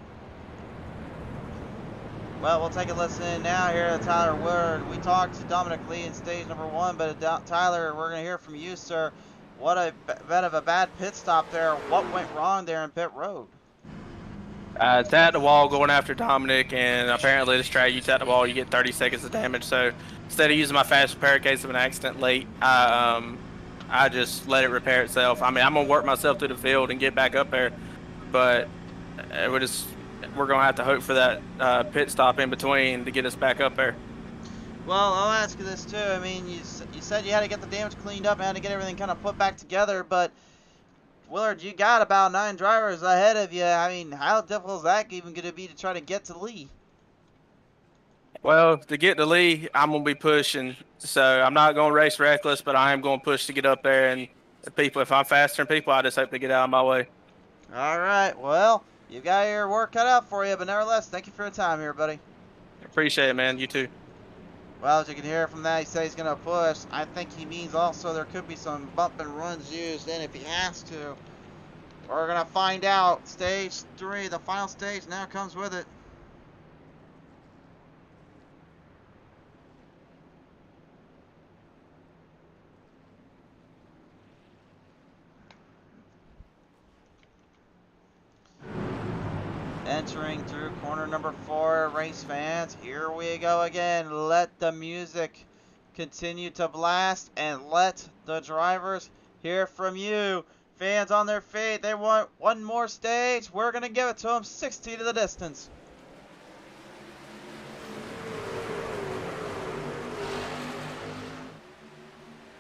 Well, we'll take a listen now here to Tyler Willard. We talked to Dominic Lee in stage number 1, but Tyler, we're going to hear from you, sir. What a bit of a bad pit stop there. What went wrong there in pit road? Tap the wall going after Dominic, and apparently this track, you tap the wall, you get 30 seconds of damage. So instead of using my fast repair in case of an accident late, I just let it repair itself. I mean, I'm going to work myself through the field and get back up there, but we're going to have to hope for that pit stop in between to get us back up there. Well, I'll ask you this too. I mean, you said you had to get the damage cleaned up and had to get everything kind of put back together, but Willard, you got about 9 drivers ahead of you. I mean, how difficult is that even going to be to try to get to Lee? Well, to get to Lee, I'm going to be pushing. So I'm not going to race reckless, but I am going to push to get up there. And people, if I'm faster than people, I just hope they get out of my way. All right. Well, you got your work cut out for you, but nevertheless, thank you for your time here, buddy. Appreciate it, man. You too. Well, as you can hear from that, he says he's going to push. I think he means also there could be some bump and runs used in if he has to. We're going to find out. Stage 3, the final stage, now comes with it. Entering through corner number 4, race fans. Here we go again. Let the music continue to blast and let the drivers hear from you. Fans on their feet. They want one more stage. We're going to give it to them. 60 to the distance.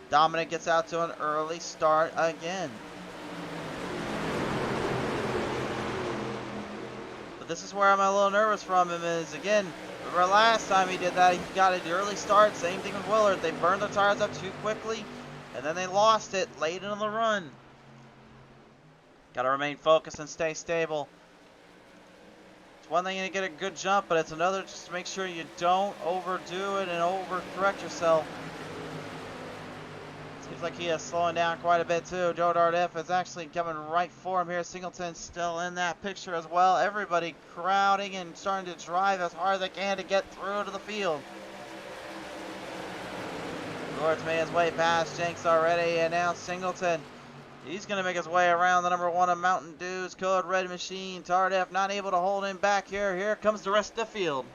Dominic gets out to an early start again. This is where I'm a little nervous from him is, again, remember last time he did that, he got an early start. Same thing with Willard. They burned their tires up too quickly, and then they lost it late into the run. Got to remain focused and stay stable. It's one thing to get a good jump, but it's another just to make sure you don't overdo it and overcorrect yourself. Seems like he is slowing down quite a bit too. Joe Tardif is actually coming right for him here. Singleton's still in that picture as well. Everybody crowding and starting to drive as hard as they can to get through to the field. Lord's made his way past Jenks already, and now Singleton. He's going to make his way around the number 1 of Mountain Dew's Code Red Machine. Tardif not able to hold him back here. Here comes the rest of the field.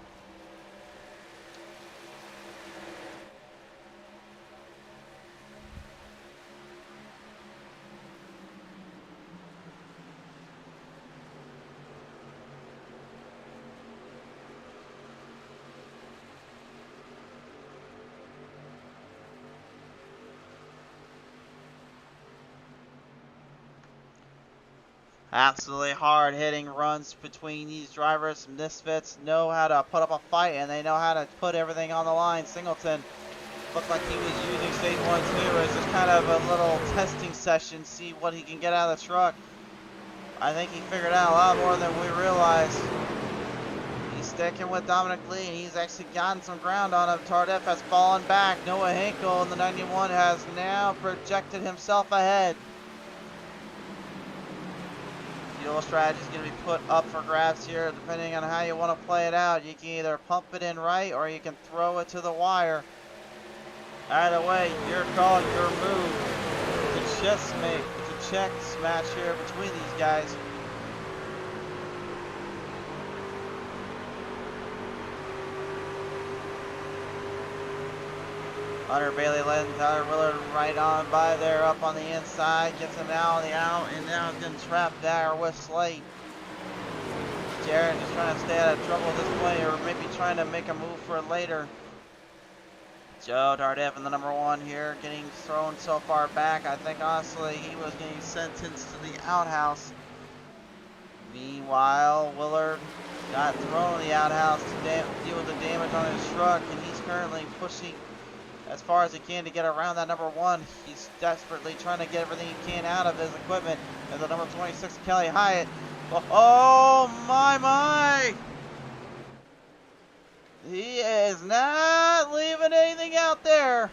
Absolutely hard-hitting runs between these drivers. Misfits know how to put up a fight, and they know how to put everything on the line. Singleton looked like he was using stage 1 2 as just kind of a little testing session, see what he can get out of the truck. I think he figured out a lot more than we realized. He's sticking with Dominic Lee, and he's actually gotten some ground on him. Tardif has fallen back. Noah Hinkle in the 91 has now projected himself ahead. Fuel strategy is going to be put up for grabs here, depending on how you want to play it out. You can either pump it in right, or you can throw it to the wire. Either way, your call, your move. It's a chess match here between these guys. Hunter Bailey letting Tyler Willard right on by there up on the inside. Gets him out of the out, and now he's going to trap there with Slate. Jared just trying to stay out of trouble this way, or maybe trying to make a move for later. Joe Tardif in the number 1 here, getting thrown so far back. I think honestly he was getting sentenced to the outhouse. Meanwhile, Willard got thrown in the outhouse to deal with the damage on his truck, and he's currently pushing as far as he can to get around that number 1. He's desperately trying to get everything he can out of his equipment. And the number 26, Kelly Hyatt. Oh my! He is not leaving anything out there.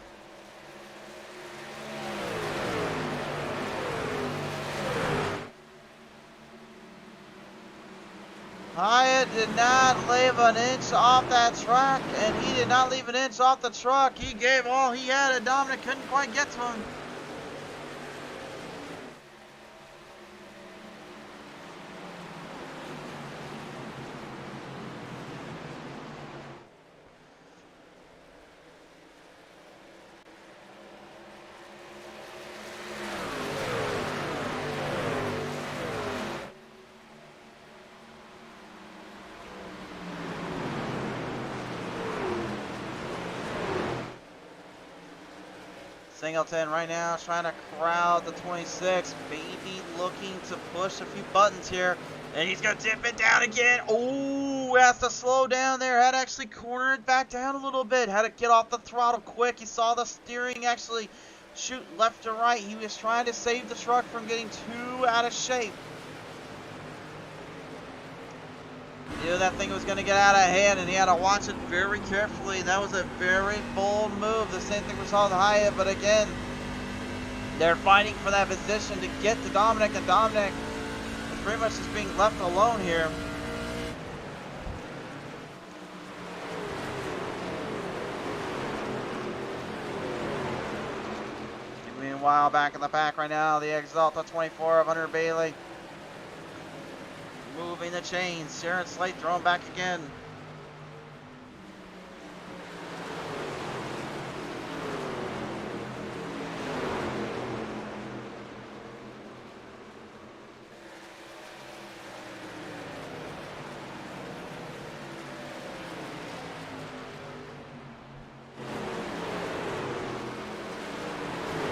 Hyatt did not leave an inch off that track, and he did not leave an inch off the truck. He gave all he had, and Dominic couldn't quite get to him. Singleton right now is trying to crowd the 26. Maybe looking to push a few buttons here. And he's going to dip it down again. Oh, has to slow down there. Had to actually corner it back down a little bit. Had to get off the throttle quick. He saw the steering actually shoot left to right. He was trying to save the truck from getting too out of shape. He knew that thing was going to get out of hand, and he had to watch it very carefully. That was a very bold move. The same thing we saw with Hyatt, but again, they're fighting for that position to get to Dominic, and Dominic is pretty much just being left alone here. Meanwhile, back in the pack right now, the Exalta 24 of Hunter Bailey. Moving the chains. Sharon Slate thrown back again.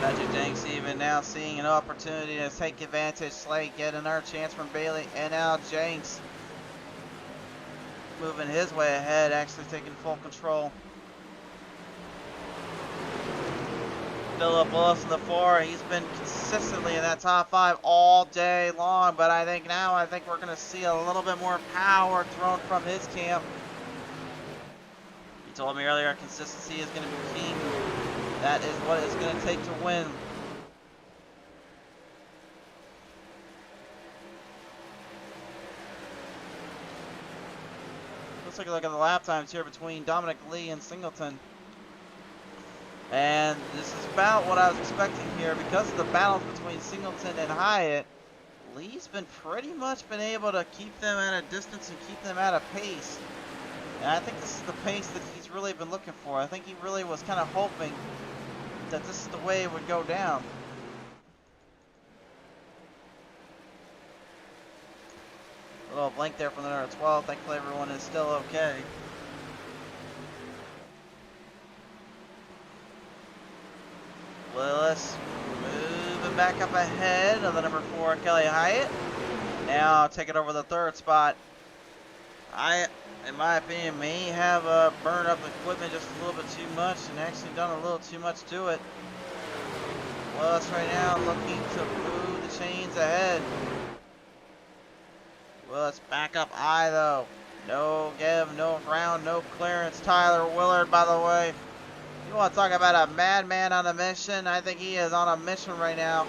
Patrick Jenks even now seeing an opportunity to take advantage. Slate get another chance from Bailey, and now Jenks moving his way ahead, actually taking full control. Philip Willis in the 4, he's been consistently in that top 5 all day long, but I think we're going to see a little bit more power thrown from his camp. He told me earlier consistency is going to be king. That is what it's going to take to win. Let's take a look at the lap times here between Dominic Lee and Singleton. And this is about what I was expecting here. Because of the battles between Singleton and Hyatt, Lee's been pretty much been able to keep them at a distance and keep them at a pace. And I think this is the pace that he's really been looking for. I think he really was kind of hoping that this is the way it would go down. A little blank there from the number 12. Thankfully everyone is still okay. Willis moving back up ahead of the number 4, Kelly Hyatt. Now taking over the 3rd spot. Hyatt, in my opinion, may have burned up equipment just a little bit too much and actually done a little too much to it. Willis right now looking to move the chains ahead. Willis back up high though. No give, no ground, no clearance. Tyler Willard, by the way. You want to talk about a madman on a mission? I think he is on a mission right now.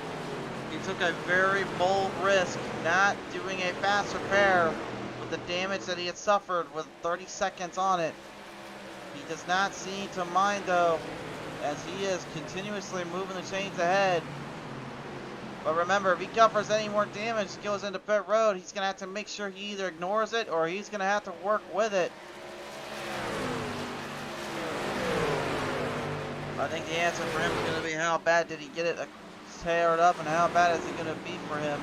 He took a very bold risk, not doing a fast repair with the damage that he had suffered with 30 seconds on it. He does not seem to mind though, as he is continuously moving the chains ahead. But remember, if he covers any more damage, goes into pit road, he's going to have to make sure he either ignores it or he's going to have to work with it. I think the answer for him is going to be how bad did he get it teared up and how bad is it going to be for him.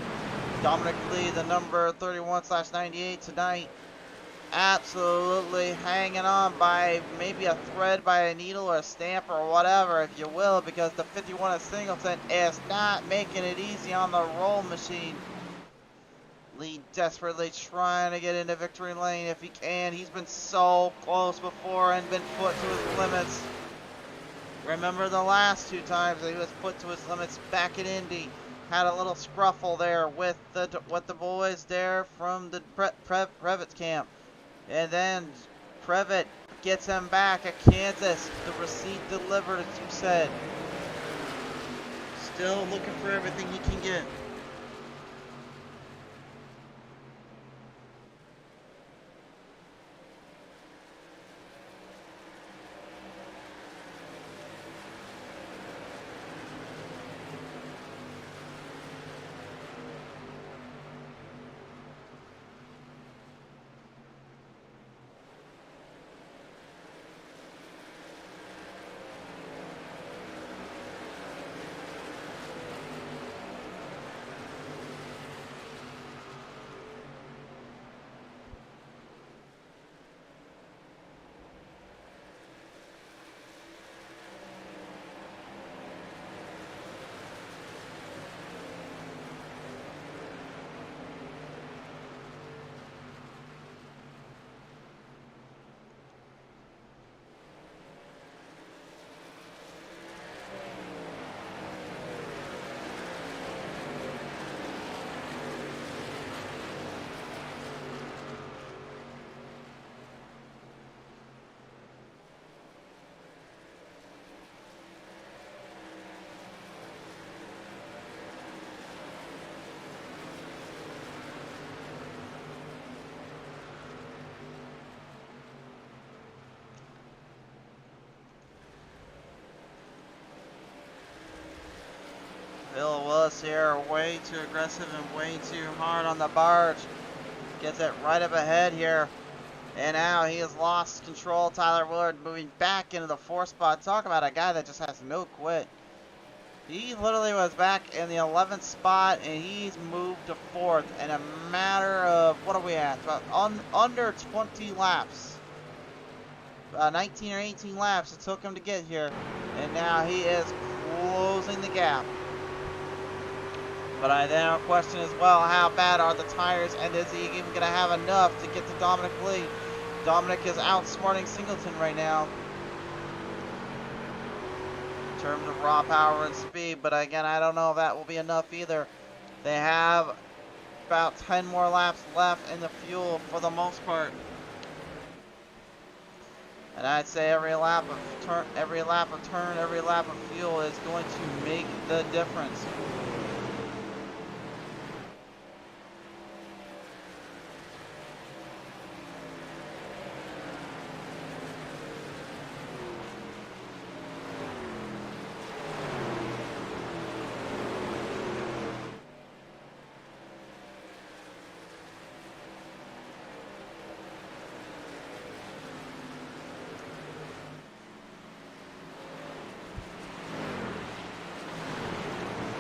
Dominic Lee, the number 31/98 tonight, absolutely hanging on by maybe a thread, by a needle or a stamp or whatever, if you will, because the 51 of Singleton is not making it easy on the roll machine. Lee desperately trying to get into victory lane if he can. He's been so close before and been put to his limits. Remember the last 2 times that he was put to his limits back in Indy. Had a little scruffle there with the boys there from the Previtt's camp. And then Previtt gets him back at Kansas. The receipt delivered, as you said. Still looking for everything he can get. Bill Willis here, way too aggressive and way too hard on the barge. Gets it right up ahead here. And now he has lost control. Tyler Willard moving back into the 4th spot. Talk about a guy that just has no quit. He literally was back in the 11th spot and he's moved to 4th in a matter of, what are we at? About under 20 laps. 19 or 18 laps it took him to get here. And now he is closing the gap. But I now question as well, how bad are the tires, and is he even going to have enough to get to Dominic Lee? Dominic is outsmarting Singleton right now in terms of raw power and speed, but again, I don't know if that will be enough either. They have about 10 more laps left in the fuel for the most part. And I'd say every lap of turn, every lap of fuel is going to make the difference.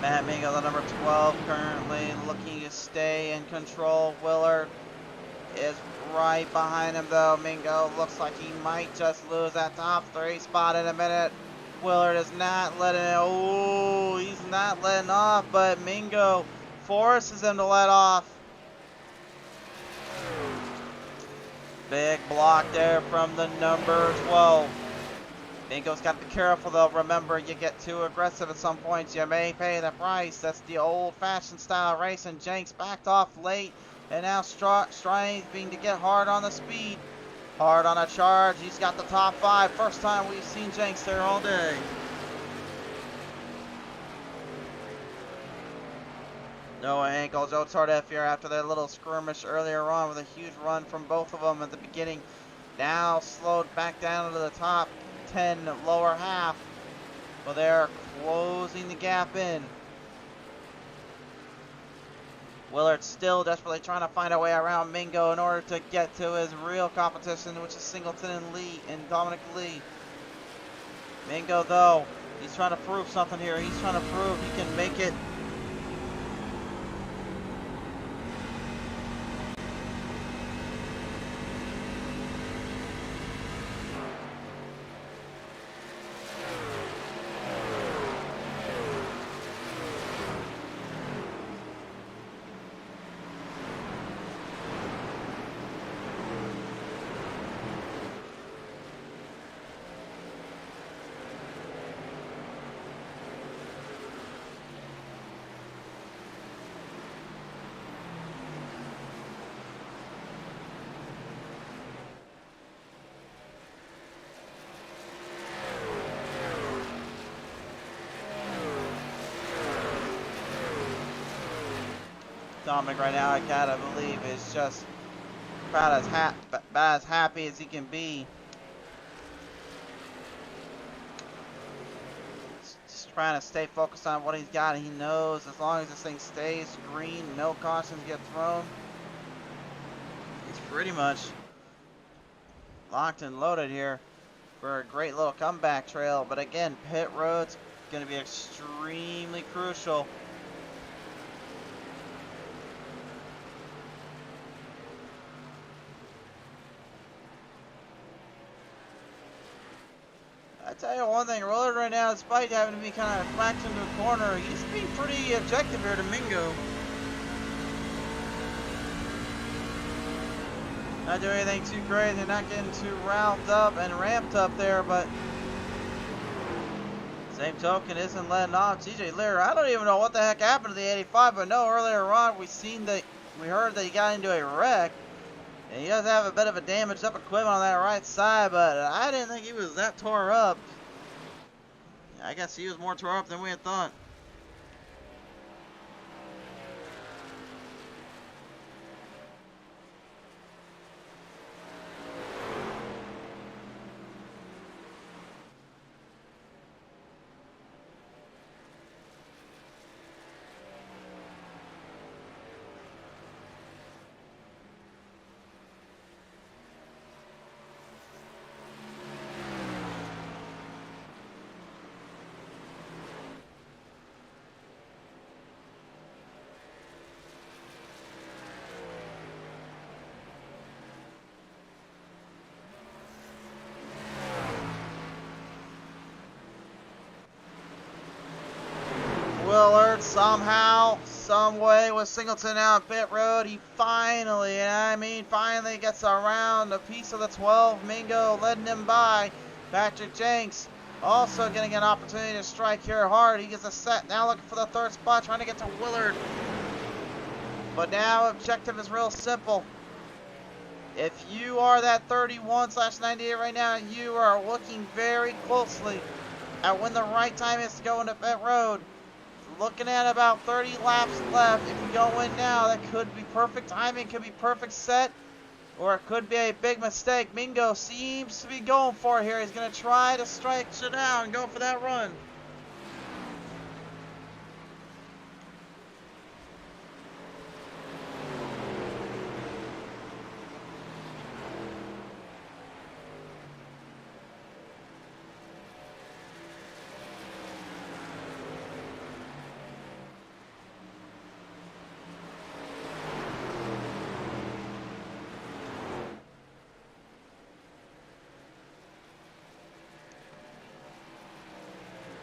Matt Mingo, the number 12, currently looking to stay in control. Willard is right behind him, though. Mingo looks like he might just lose that top 3 spot in a minute. Willard is not letting it. Oh, he's not letting off, but Mingo forces him to let off. Big block there from the number 12. Mingo's got to be careful, though. Remember, you get too aggressive at some points, you may pay the price. That's the old-fashioned style racing. Jenks backed off late, and now striving to get hard on the speed. Hard on a charge. He's got the top 5. First time we've seen Jenks there all day. Noah Hinkle, Joe Tardif here after their little skirmish earlier on with a huge run from both of them at the beginning. Now slowed back down to the top 10 lower half. Well, they're closing the gap in. Willard still desperately trying to find a way around Mingo in order to get to his real competition, which is Singleton and Lee and Dominic Lee. Mingo, though, he's trying to prove something here. He's trying to prove he can make it. Dominic right now, I gotta believe, is just about as happy as he can be. Just trying to stay focused on what he's got. He knows as long as this thing stays green, no cautions get thrown, he's pretty much locked and loaded here for a great little comeback trail. But again, pit road's going to be extremely crucial. I tell you one thing, Willard right now, despite having to be kind of whacked into a corner, he's being pretty objective here to Mingo. Not doing anything too crazy, not getting too riled up and ramped up there, but same token isn't letting off. TJ Lear, I don't even know what the heck happened to the 85, but no, earlier on we heard that he got into a wreck. And he does have a bit of a damaged up equipment on that right side, but I didn't think he was that tore up. I guess he was more tore up than we had thought. Willard somehow, some way with Singleton out pit road, he finally, and I mean finally, gets around a piece of the 12. Mingo letting him by. Patrick Jenks also getting an opportunity to strike here hard. He gets a set, now looking for the third spot, trying to get to Willard. But now objective is real simple. If you are that 31/98 right now, you are looking very closely at when the right time is to go into pit road. Looking at about 30 laps left. If you go in now, that could be perfect timing, could be perfect set, or it could be a big mistake. Mingo seems to be going for it here. He's going to try to strike it out and go for that run.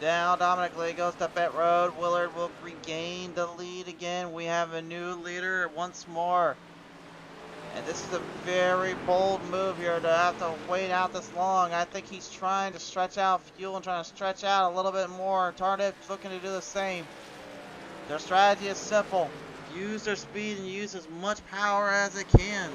Down, Dominic Lee goes to pit road. Willard will regain the lead again. We have a new leader once more. And this is a very bold move here to have to wait out this long. I think he's trying to stretch out fuel and trying to stretch out a little bit more. Tardif's looking to do the same. Their strategy is simple. Use their speed and use as much power as it can.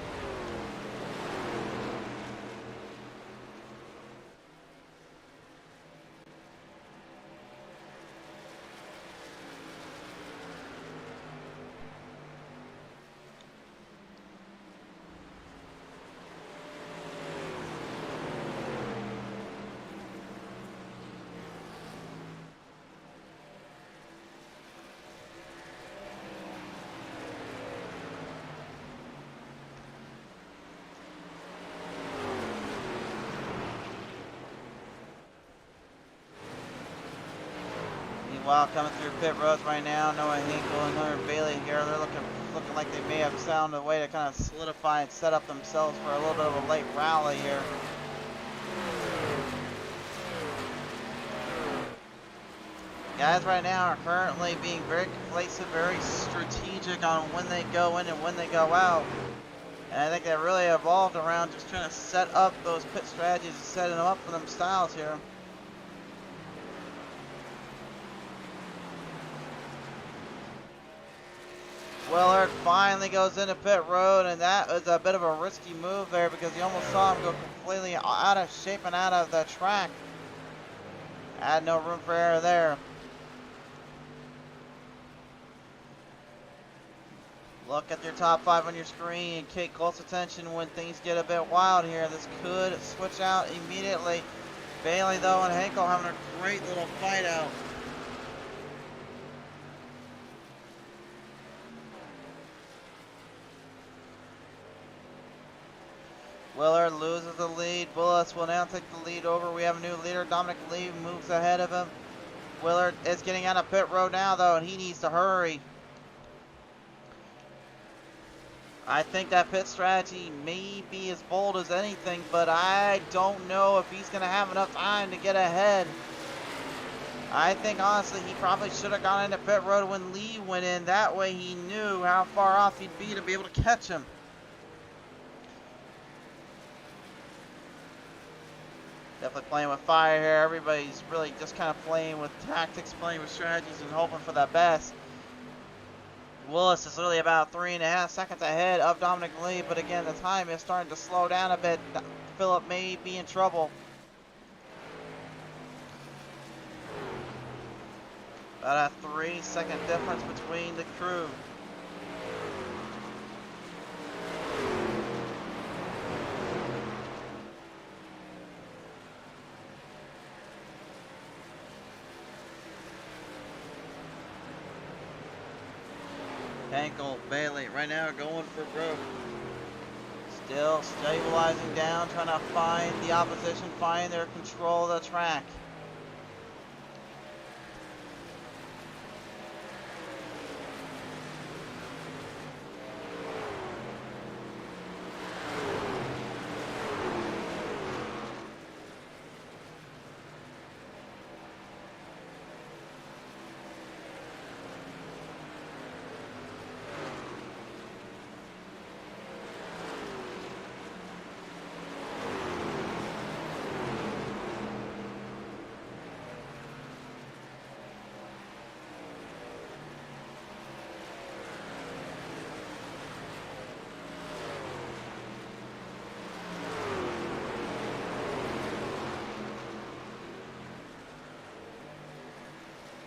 Meanwhile, coming through pit roads right now, Noah Hinkle and Hunter Bailey here, they're looking like they may have found a way to kind of solidify and set up themselves for a little bit of a late rally here. Guys right now are currently being very complacent, very strategic on when they go in and when they go out. And I think they really evolved around just trying to set up those pit strategies and setting them up for them styles here. Willard finally goes into pit road, and that was a bit of a risky move there because you almost saw him go completely out of shape and out of the track. Had no room for error there. Look at your top 5 on your screen and pay close attention when things get a bit wild here. This could switch out immediately. Bailey, though, and Henkel having a great little fight out. Willard loses the lead. Bullis will now take the lead over. We have a new leader. Dominic Lee moves ahead of him. Willard is getting out of pit road now, though, and he needs to hurry. I think that pit strategy may be as bold as anything, but I don't know if he's going to have enough time to get ahead. I think, honestly, he probably should have gone into pit road when Lee went in. That way he knew how far off he'd be to be able to catch him. Definitely playing with fire here. Everybody's really just kind of playing with tactics, playing with strategies, and hoping for the best. Willis is really about 3.5 seconds ahead of Dominic Lee, but again, the time is starting to slow down a bit. Phillip may be in trouble. About a 3-second difference between the crew. Henkel, Bailey, right now are going for broke. Still stabilizing down, trying to find the opposition, find their control of the track.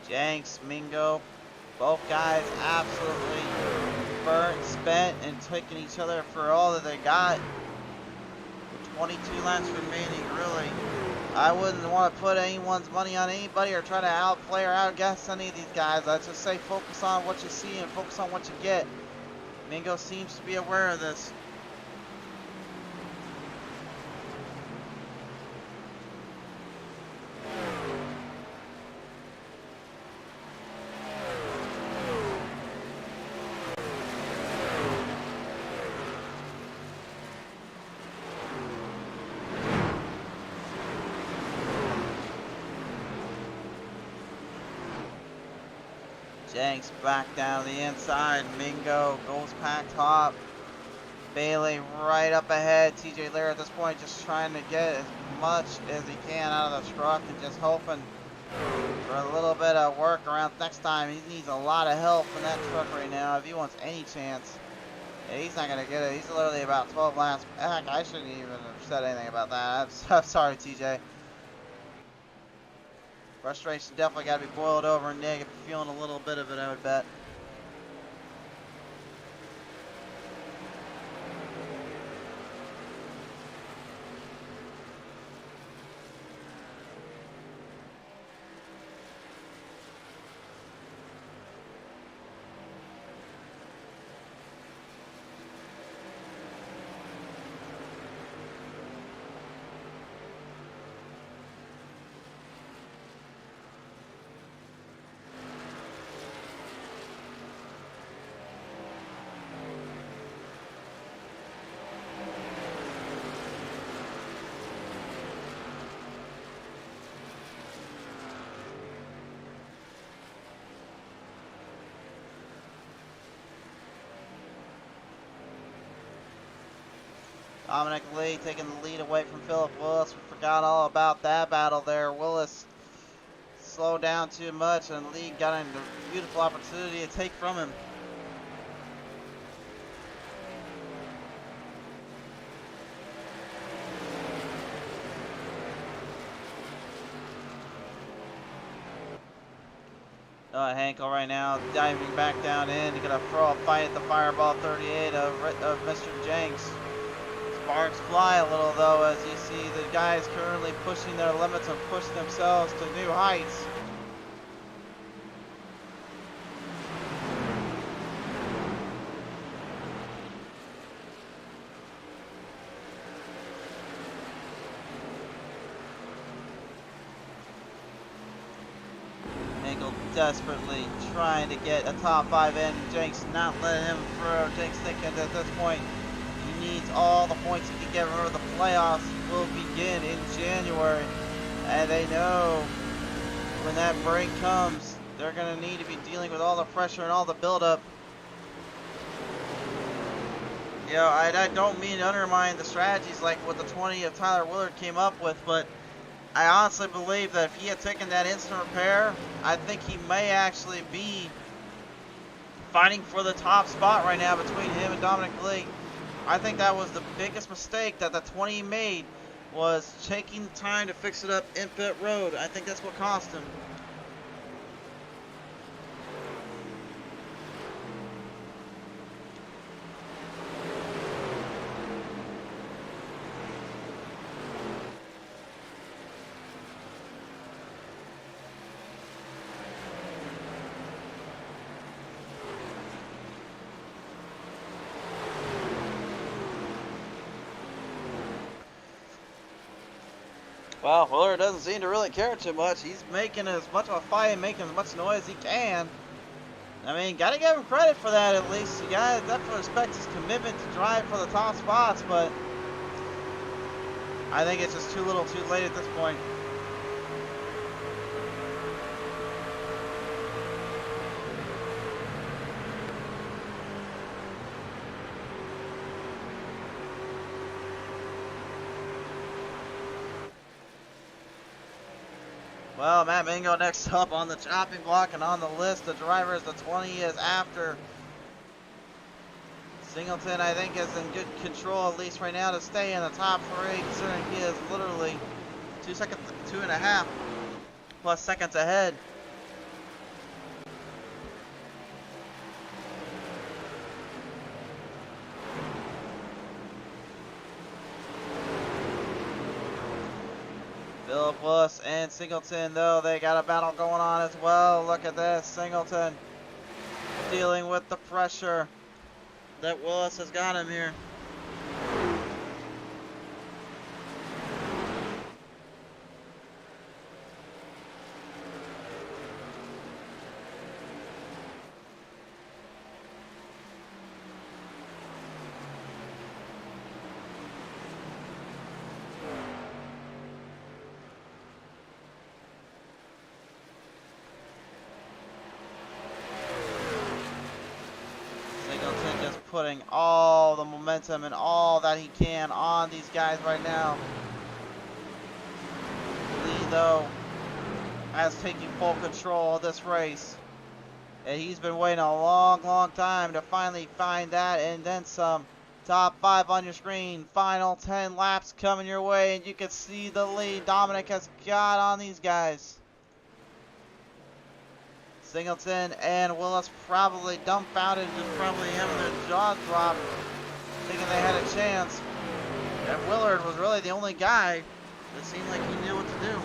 Jenks, Mingo, both guys absolutely burnt, spent, and taking each other for all that they got. With 22 laps remaining, really, I wouldn't want to put anyone's money on anybody or try to outplay or outguess any of these guys. I'd just say focus on what you see and focus on what you get. Mingo seems to be aware of this. Jenks back down to the inside. Mingo goes pack top. Bailey right up ahead. TJ Lair at this point just trying to get as much as he can out of the truck and just hoping for a little bit of work around next time. He needs a lot of help in that truck right now if he wants any chance. Yeah, he's not going to get it. He's literally about 12 laps back. I shouldn't even have said anything about that. I'm sorry, TJ. Frustration definitely got to be boiled over. Nick, if you're feeling a little bit of it, I would bet. Dominic Lee taking the lead away from Philip Willis. We forgot all about that battle there. Willis slowed down too much and Lee got a beautiful opportunity to take from him. Hankel right now diving back down in. He's going to throw a fight at the Fireball 38 of Mr. Jenks. Sparks fly a little though, as you see the guys currently pushing their limits and pushing themselves to new heights. Engel desperately trying to get a top 5 in. Jenks not letting him through. Jenks thinking at this point he needs all the points he can get. Remember, the playoffs will begin in January, and they know when that break comes, they're going to need to be dealing with all the pressure and all the buildup. You know, I don't mean to undermine the strategies like what the 20 of Tyler Willard came up with, but I honestly believe that if he had taken that instant repair, I think he may actually be fighting for the top spot right now between him and Dominic Lee. I think that was the biggest mistake that the 20 made, was taking time to fix it up in pit road. I think that's what cost him. Well, Willard doesn't seem to really care too much. He's making as much of a fight and making as much noise as he can. I mean, gotta give him credit for that at least. You gotta definitely respect his commitment to drive for the top spots, but I think it's just too little too late at this point. Well, Matt Mingo next up on the chopping block and on the list of drivers. The 20 is after. Singleton, I think, is in good control, at least right now, to stay in the top 3, considering he is literally 2.5 plus seconds ahead. Philip Willis and Singleton, though, they got a battle going on as well. Look at this. Singleton dealing with the pressure that Willis has got him here. putting all the momentum and all that he can on these guys right now. Lee, though, has taken full control of this race. And he's been waiting a long time to finally find that and then some. Top 5 on your screen. Final 10 laps coming your way, and you can see the lead Dominic has got on these guys. Singleton and Willis probably dumbfounded, just probably having their jaws dropped, thinking they had a chance. And Willard was really the only guy that seemed like he knew what to do.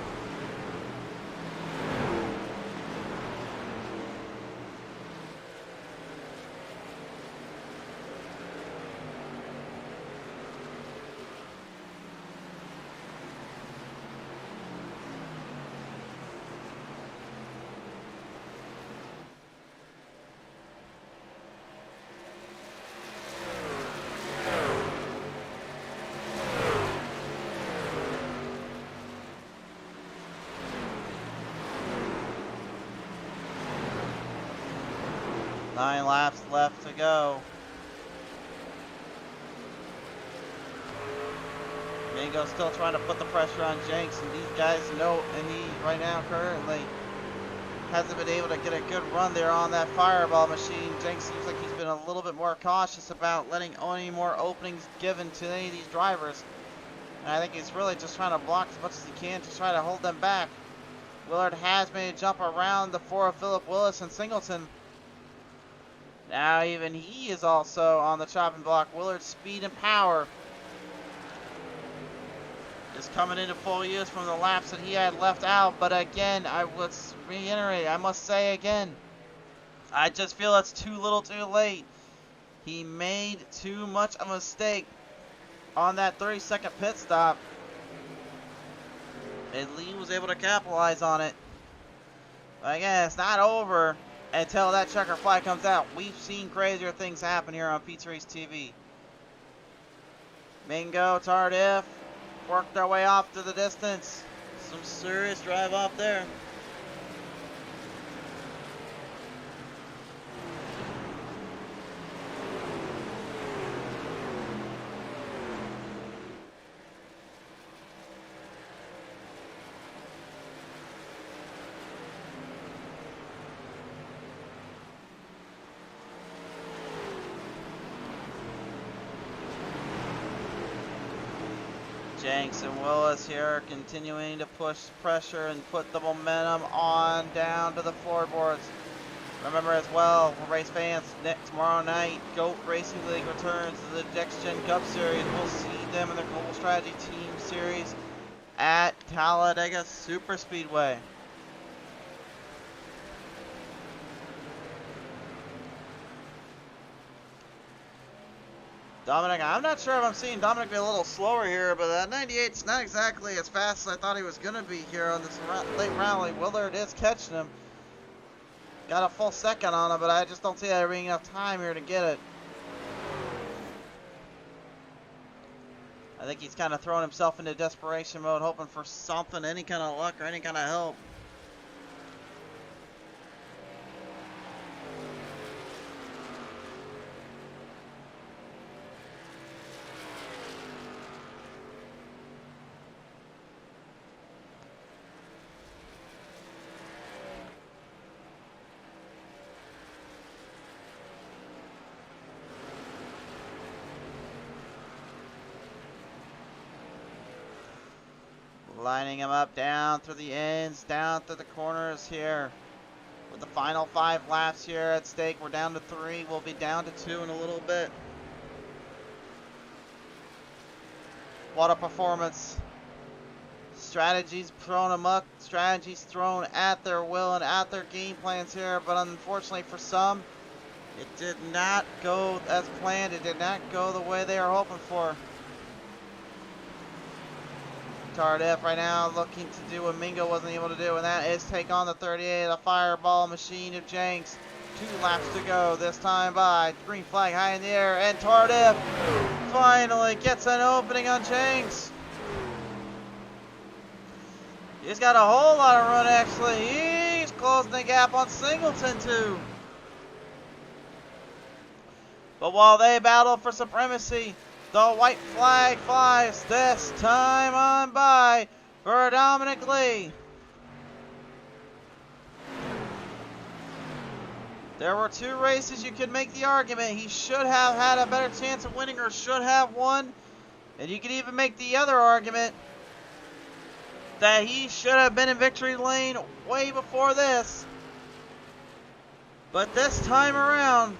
Nine laps left to go. Mingo's still trying to put the pressure on Jenks, and these guys know, and he right now currently hasn't been able to get a good run there on that fireball machine. Jenks seems like he's been a little bit more cautious about letting any more openings given to any of these drivers. And I think he's really just trying to block as much as he can to try to hold them back. Willard has made a jump around the 4 of Philip Willis and Singleton. Now even he is also on the chopping block. Willard's speed and power is coming into full use from the laps that he had left out. But again, I would reiterate, I must say again, I just feel it's too little too late. He made too much of a mistake on that 30-second pit stop. And Lee was able to capitalize on it. But again, it's not over until that checker flag comes out. We've seen crazier things happen here on PTM Racing TV. Mingo, Tardif, worked their way off to the distance. Some serious drive off there. Jenks and Willis here continuing to push pressure and put the momentum on down to the floorboards. Remember as well, race fans, tomorrow night, GOAT Racing League returns to the Next Gen Cup Series. We'll see them in their Global Strategy Team Series at Talladega Superspeedway. Dominic, I'm not sure if I'm seeing Dominic be a little slower here, but that 98's not exactly as fast as I thought he was going to be here on this late rally. Willard is catching him. Got a full second on him, but I just don't see there being enough time here to get it. I think he's kind of throwing himself into desperation mode, hoping for something, any kind of luck or any kind of help. Lining him up down through the ends, down through the corners here. With the final 5 laps here at stake, we're down to 3. We'll be down to 2 in a little bit. What a performance. Strategies thrown amok, strategies thrown at their will and at their game plans here, but unfortunately for some, it did not go as planned. It did not go the way they were hoping for. Tardif right now looking to do what Mingo wasn't able to do, and that is take on the 38, the fireball machine of Jenks. 2 laps to go, this time by. Green flag high in the air, and Tardif finally gets an opening on Jenks. He's got a whole lot of run, actually. He's closing the gap on Singleton, too. But while they battle for supremacy, the white flag flies this time on by for Dominic Lee. There were 2 races you could make the argument he should have had a better chance of winning or should have won. And you could even make the other argument that he should have been in victory lane way before this. But this time around,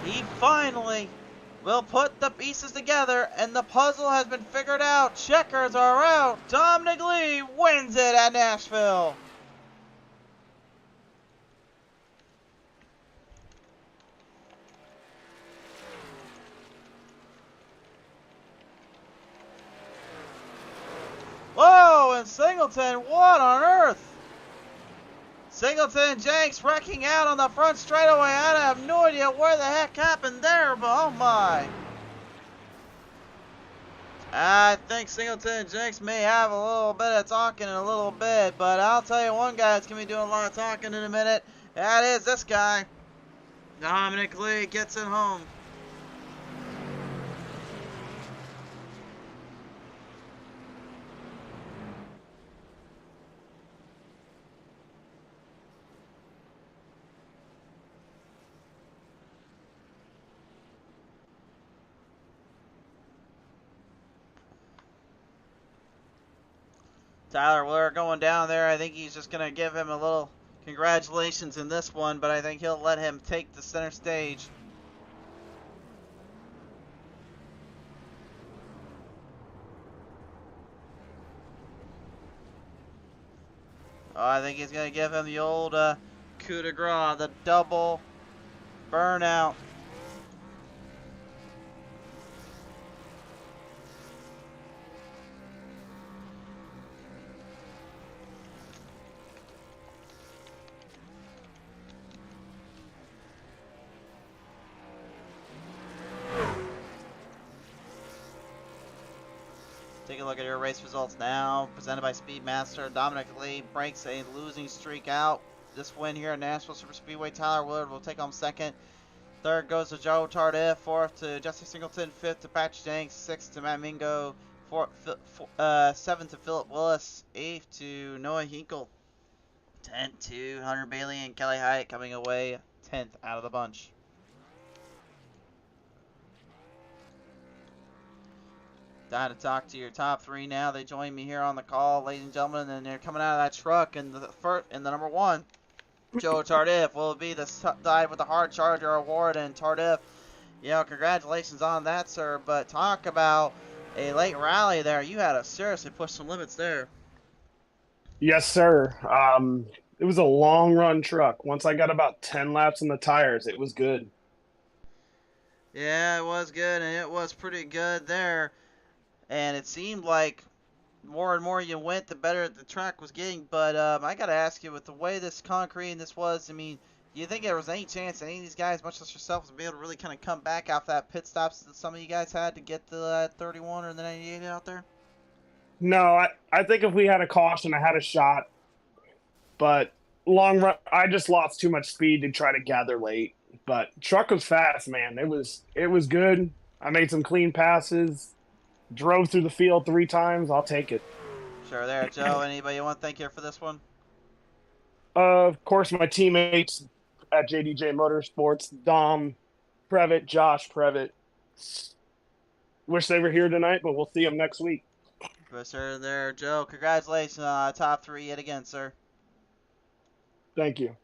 he finally will put the pieces together and the puzzle has been figured out. Checkers are out. Dominic Lee wins it at Nashville. Whoa, and Singleton, what on earth? Singleton and Jenks wrecking out on the front straightaway. I have no idea where the heck happened there, but oh my. I think Singleton and Jenks may have a little bit of talking in a little bit, but I'll tell you one guy that's going to be doing a lot of talking in a minute. That is this guy. Dominic Lee gets it home. Tyler Willard going down there. I think he's just going to give him a little congratulations in this one, but I think he'll let him take the center stage. Oh, I think he's going to give him the old coup de grace, the double burnout. Take a look at your race results now, presented by Speedmaster. Dominic Lee breaks a losing streak out. This win here at Nashville Superspeedway. Tyler Willard will take home second. Third goes to Joe Tardif. Fourth to Jesse Singleton. Fifth to Patrick Jenks. Sixth to Matt Mingo. Seventh to Philip Willis. Eighth to Noah Hinkle. 10th to Hunter Bailey and Kelly Hyatt coming away 10th out of the bunch. Time to talk to your top 3 now. They join me here on the call, ladies and gentlemen, and they're coming out of that truck. And the number 1, Joe Tardif, will be the side with the Hard Charger Award. And Tardif, you know, congratulations on that, sir. But talk about a late rally there. You had to seriously push some limits there. Yes, sir. It was a long run truck. Once I got about 10 laps on the tires, it was good. Yeah, it was good, and it was pretty good there. And it seemed like more and more you went, the better the track was getting. But I got to ask you, with the way this concrete and this was, I mean, do you think there was any chance any of these guys, much less yourself, would be able to really kind of come back after that pit stops that some of you guys had to get the 31 or the 98 out there? No, I think if we had a caution, I had a shot. But long run, I just lost too much speed to try to gather late. But truck was fast, man. It was good. I made some clean passes. Drove through the field 3 times. I'll take it. Sure there, Joe. Anybody you want to thank here for this one? Of course, my teammates at JDJ Motorsports, Dom Previtt, Josh Previtt. Wish they were here tonight, but we'll see them next week. But sir there, Joe. Congratulations on top 3 yet again, sir. Thank you.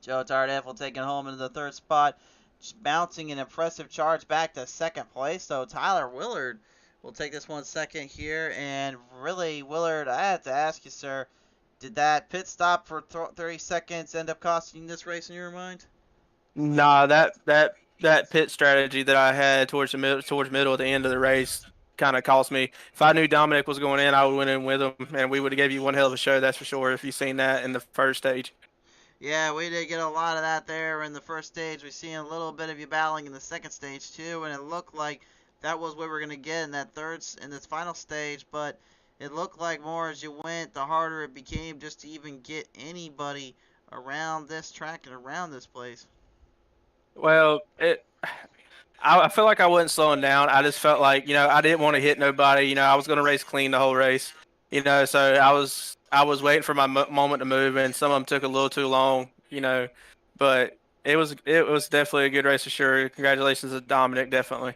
Joe Tardif will take it home into the 3rd spot, just bouncing an impressive charge back to 2nd place. So Tyler Willard will take this one second here. And really, Willard, I have to ask you, sir, did that pit stop for 30 seconds end up costing this race in your mind? Nah, that pit strategy that I had towards middle at the end of the race kind of cost me. If I knew Dominic was going in, I would went in with him, and we would have gave you one hell of a show, that's for sure, if you've seen that in the first stage. Yeah, we did get a lot of that there in the first stage. We've seen a little bit of you battling in the second stage too, and it looked like that was what we were going to get in that this final stage, but it looked like more as you went, the harder it became just to even get anybody around this track and around this place. Well, I feel like I wasn't slowing down. I just felt like, I didn't want to hit nobody. I was going to race clean the whole race. So I was waiting for my moment to move, and some of them took a little too long. But it was definitely a good race for sure. Congratulations to Dominic, definitely.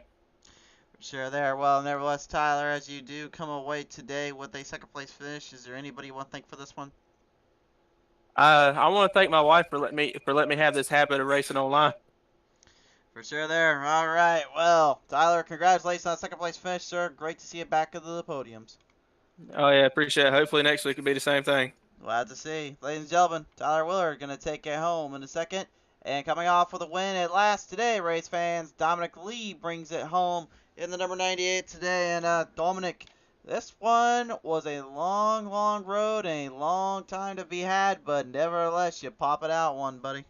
Sure there. Well, nevertheless, Tyler, as you do come away today with a second place finish, is there anybody you want to thank for this one? I want to thank my wife for letting me have this habit of racing online. For sure there. All right. Well, Tyler, congratulations on second place finish, sir. Great to see you back at the podiums. Oh yeah, appreciate it. Hopefully next week will be the same thing. Glad to see. Ladies and gentlemen, Tyler Willard going to take it home in a second. And coming off with a win at last today, race fans, Dominic Lee brings it home in the number 98 today. And Dominic, this one was a long, long road and a long time to be had, but nevertheless, you pop it out one, buddy.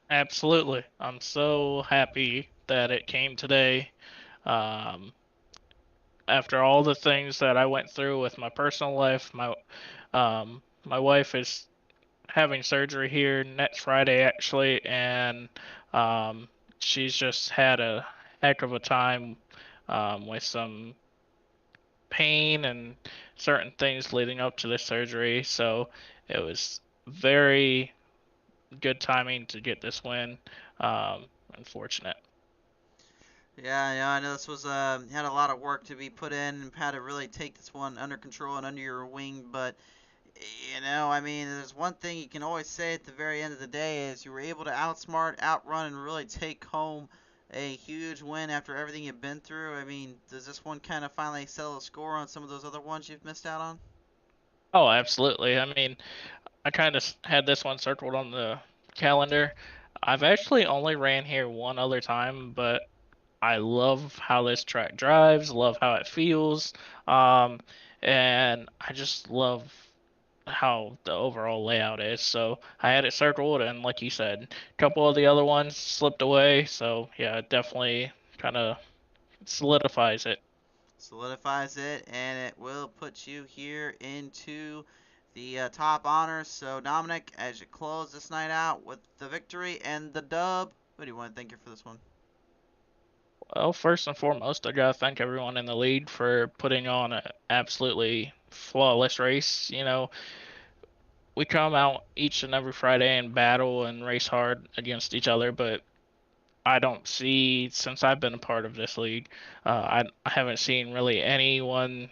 Absolutely. I'm so happy that it came today. After all the things that I went through with my personal life, my wife is having surgery here next Friday actually, and she's just had a heck of a time with some pain and certain things leading up to this surgery. So it was very good timing to get this win. Unfortunate. Yeah, I know this was had a lot of work to be put in and had to really take this one under control and under your wing, but I mean, there's one thing you can always say at the very end of the day is you were able to outsmart, outrun, and really take home a huge win after everything you've been through. I mean, does this one kind of finally settle the score on some of those other ones you've missed out on? Oh, absolutely. I mean, I kind of had this one circled on the calendar. I've actually only ran here one other time, but I love how this track drives, love how it feels, and I just love how the overall layout is. So I had it circled, and like you said, a couple of the other ones slipped away. So yeah, it definitely kind of solidifies it. Solidifies it, and it will put you here into the top honors. So Dominic, as you close this night out with the victory and the dub, what do you want to thank you for this one? Well, first and foremost, I gotta thank everyone in the league for putting on an absolutely flawless race. We come out each and every Friday and battle and race hard against each other, but I don't see, since I've been a part of this league, I haven't seen really anyone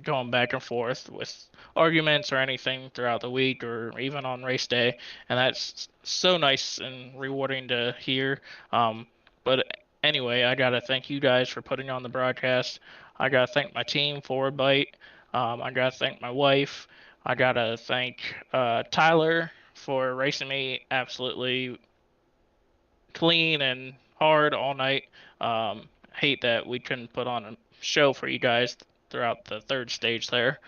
going back and forth with arguments or anything throughout the week or even on race day, and that's so nice and rewarding to hear. But anyway, I gotta thank you guys for putting on the broadcast. I gotta thank my team, Forward Bite. I gotta thank my wife. I gotta thank Tyler for racing me absolutely clean and hard all night. Hate that we couldn't put on a show for you guys throughout the third stage there.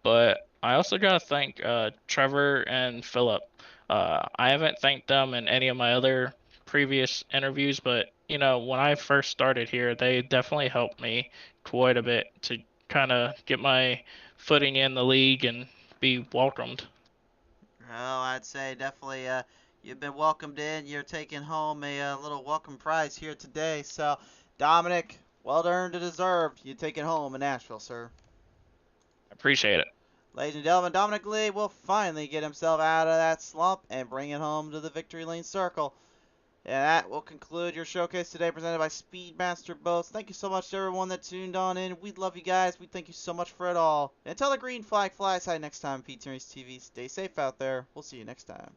But I also gotta thank Trevor and Philip. I haven't thanked them in any of my other previous interviews, but when I first started here, they definitely helped me quite a bit to kind of get my footing in the league and be welcomed. Well, I'd say definitely you've been welcomed in. You're taking home a little welcome prize here today. So, Dominic, well earned and deserved. You take it home in Nashville, sir. Appreciate it. Ladies and gentlemen, Dominic Lee will finally get himself out of that slump and bring it home to the victory lane circle. And that will conclude your showcase today presented by Speedmaster Boats. Thank you so much to everyone that tuned on in. We love you guys. We thank you so much for it all. And until the green flag flies high next time, PTM Racing TV, stay safe out there. We'll see you next time.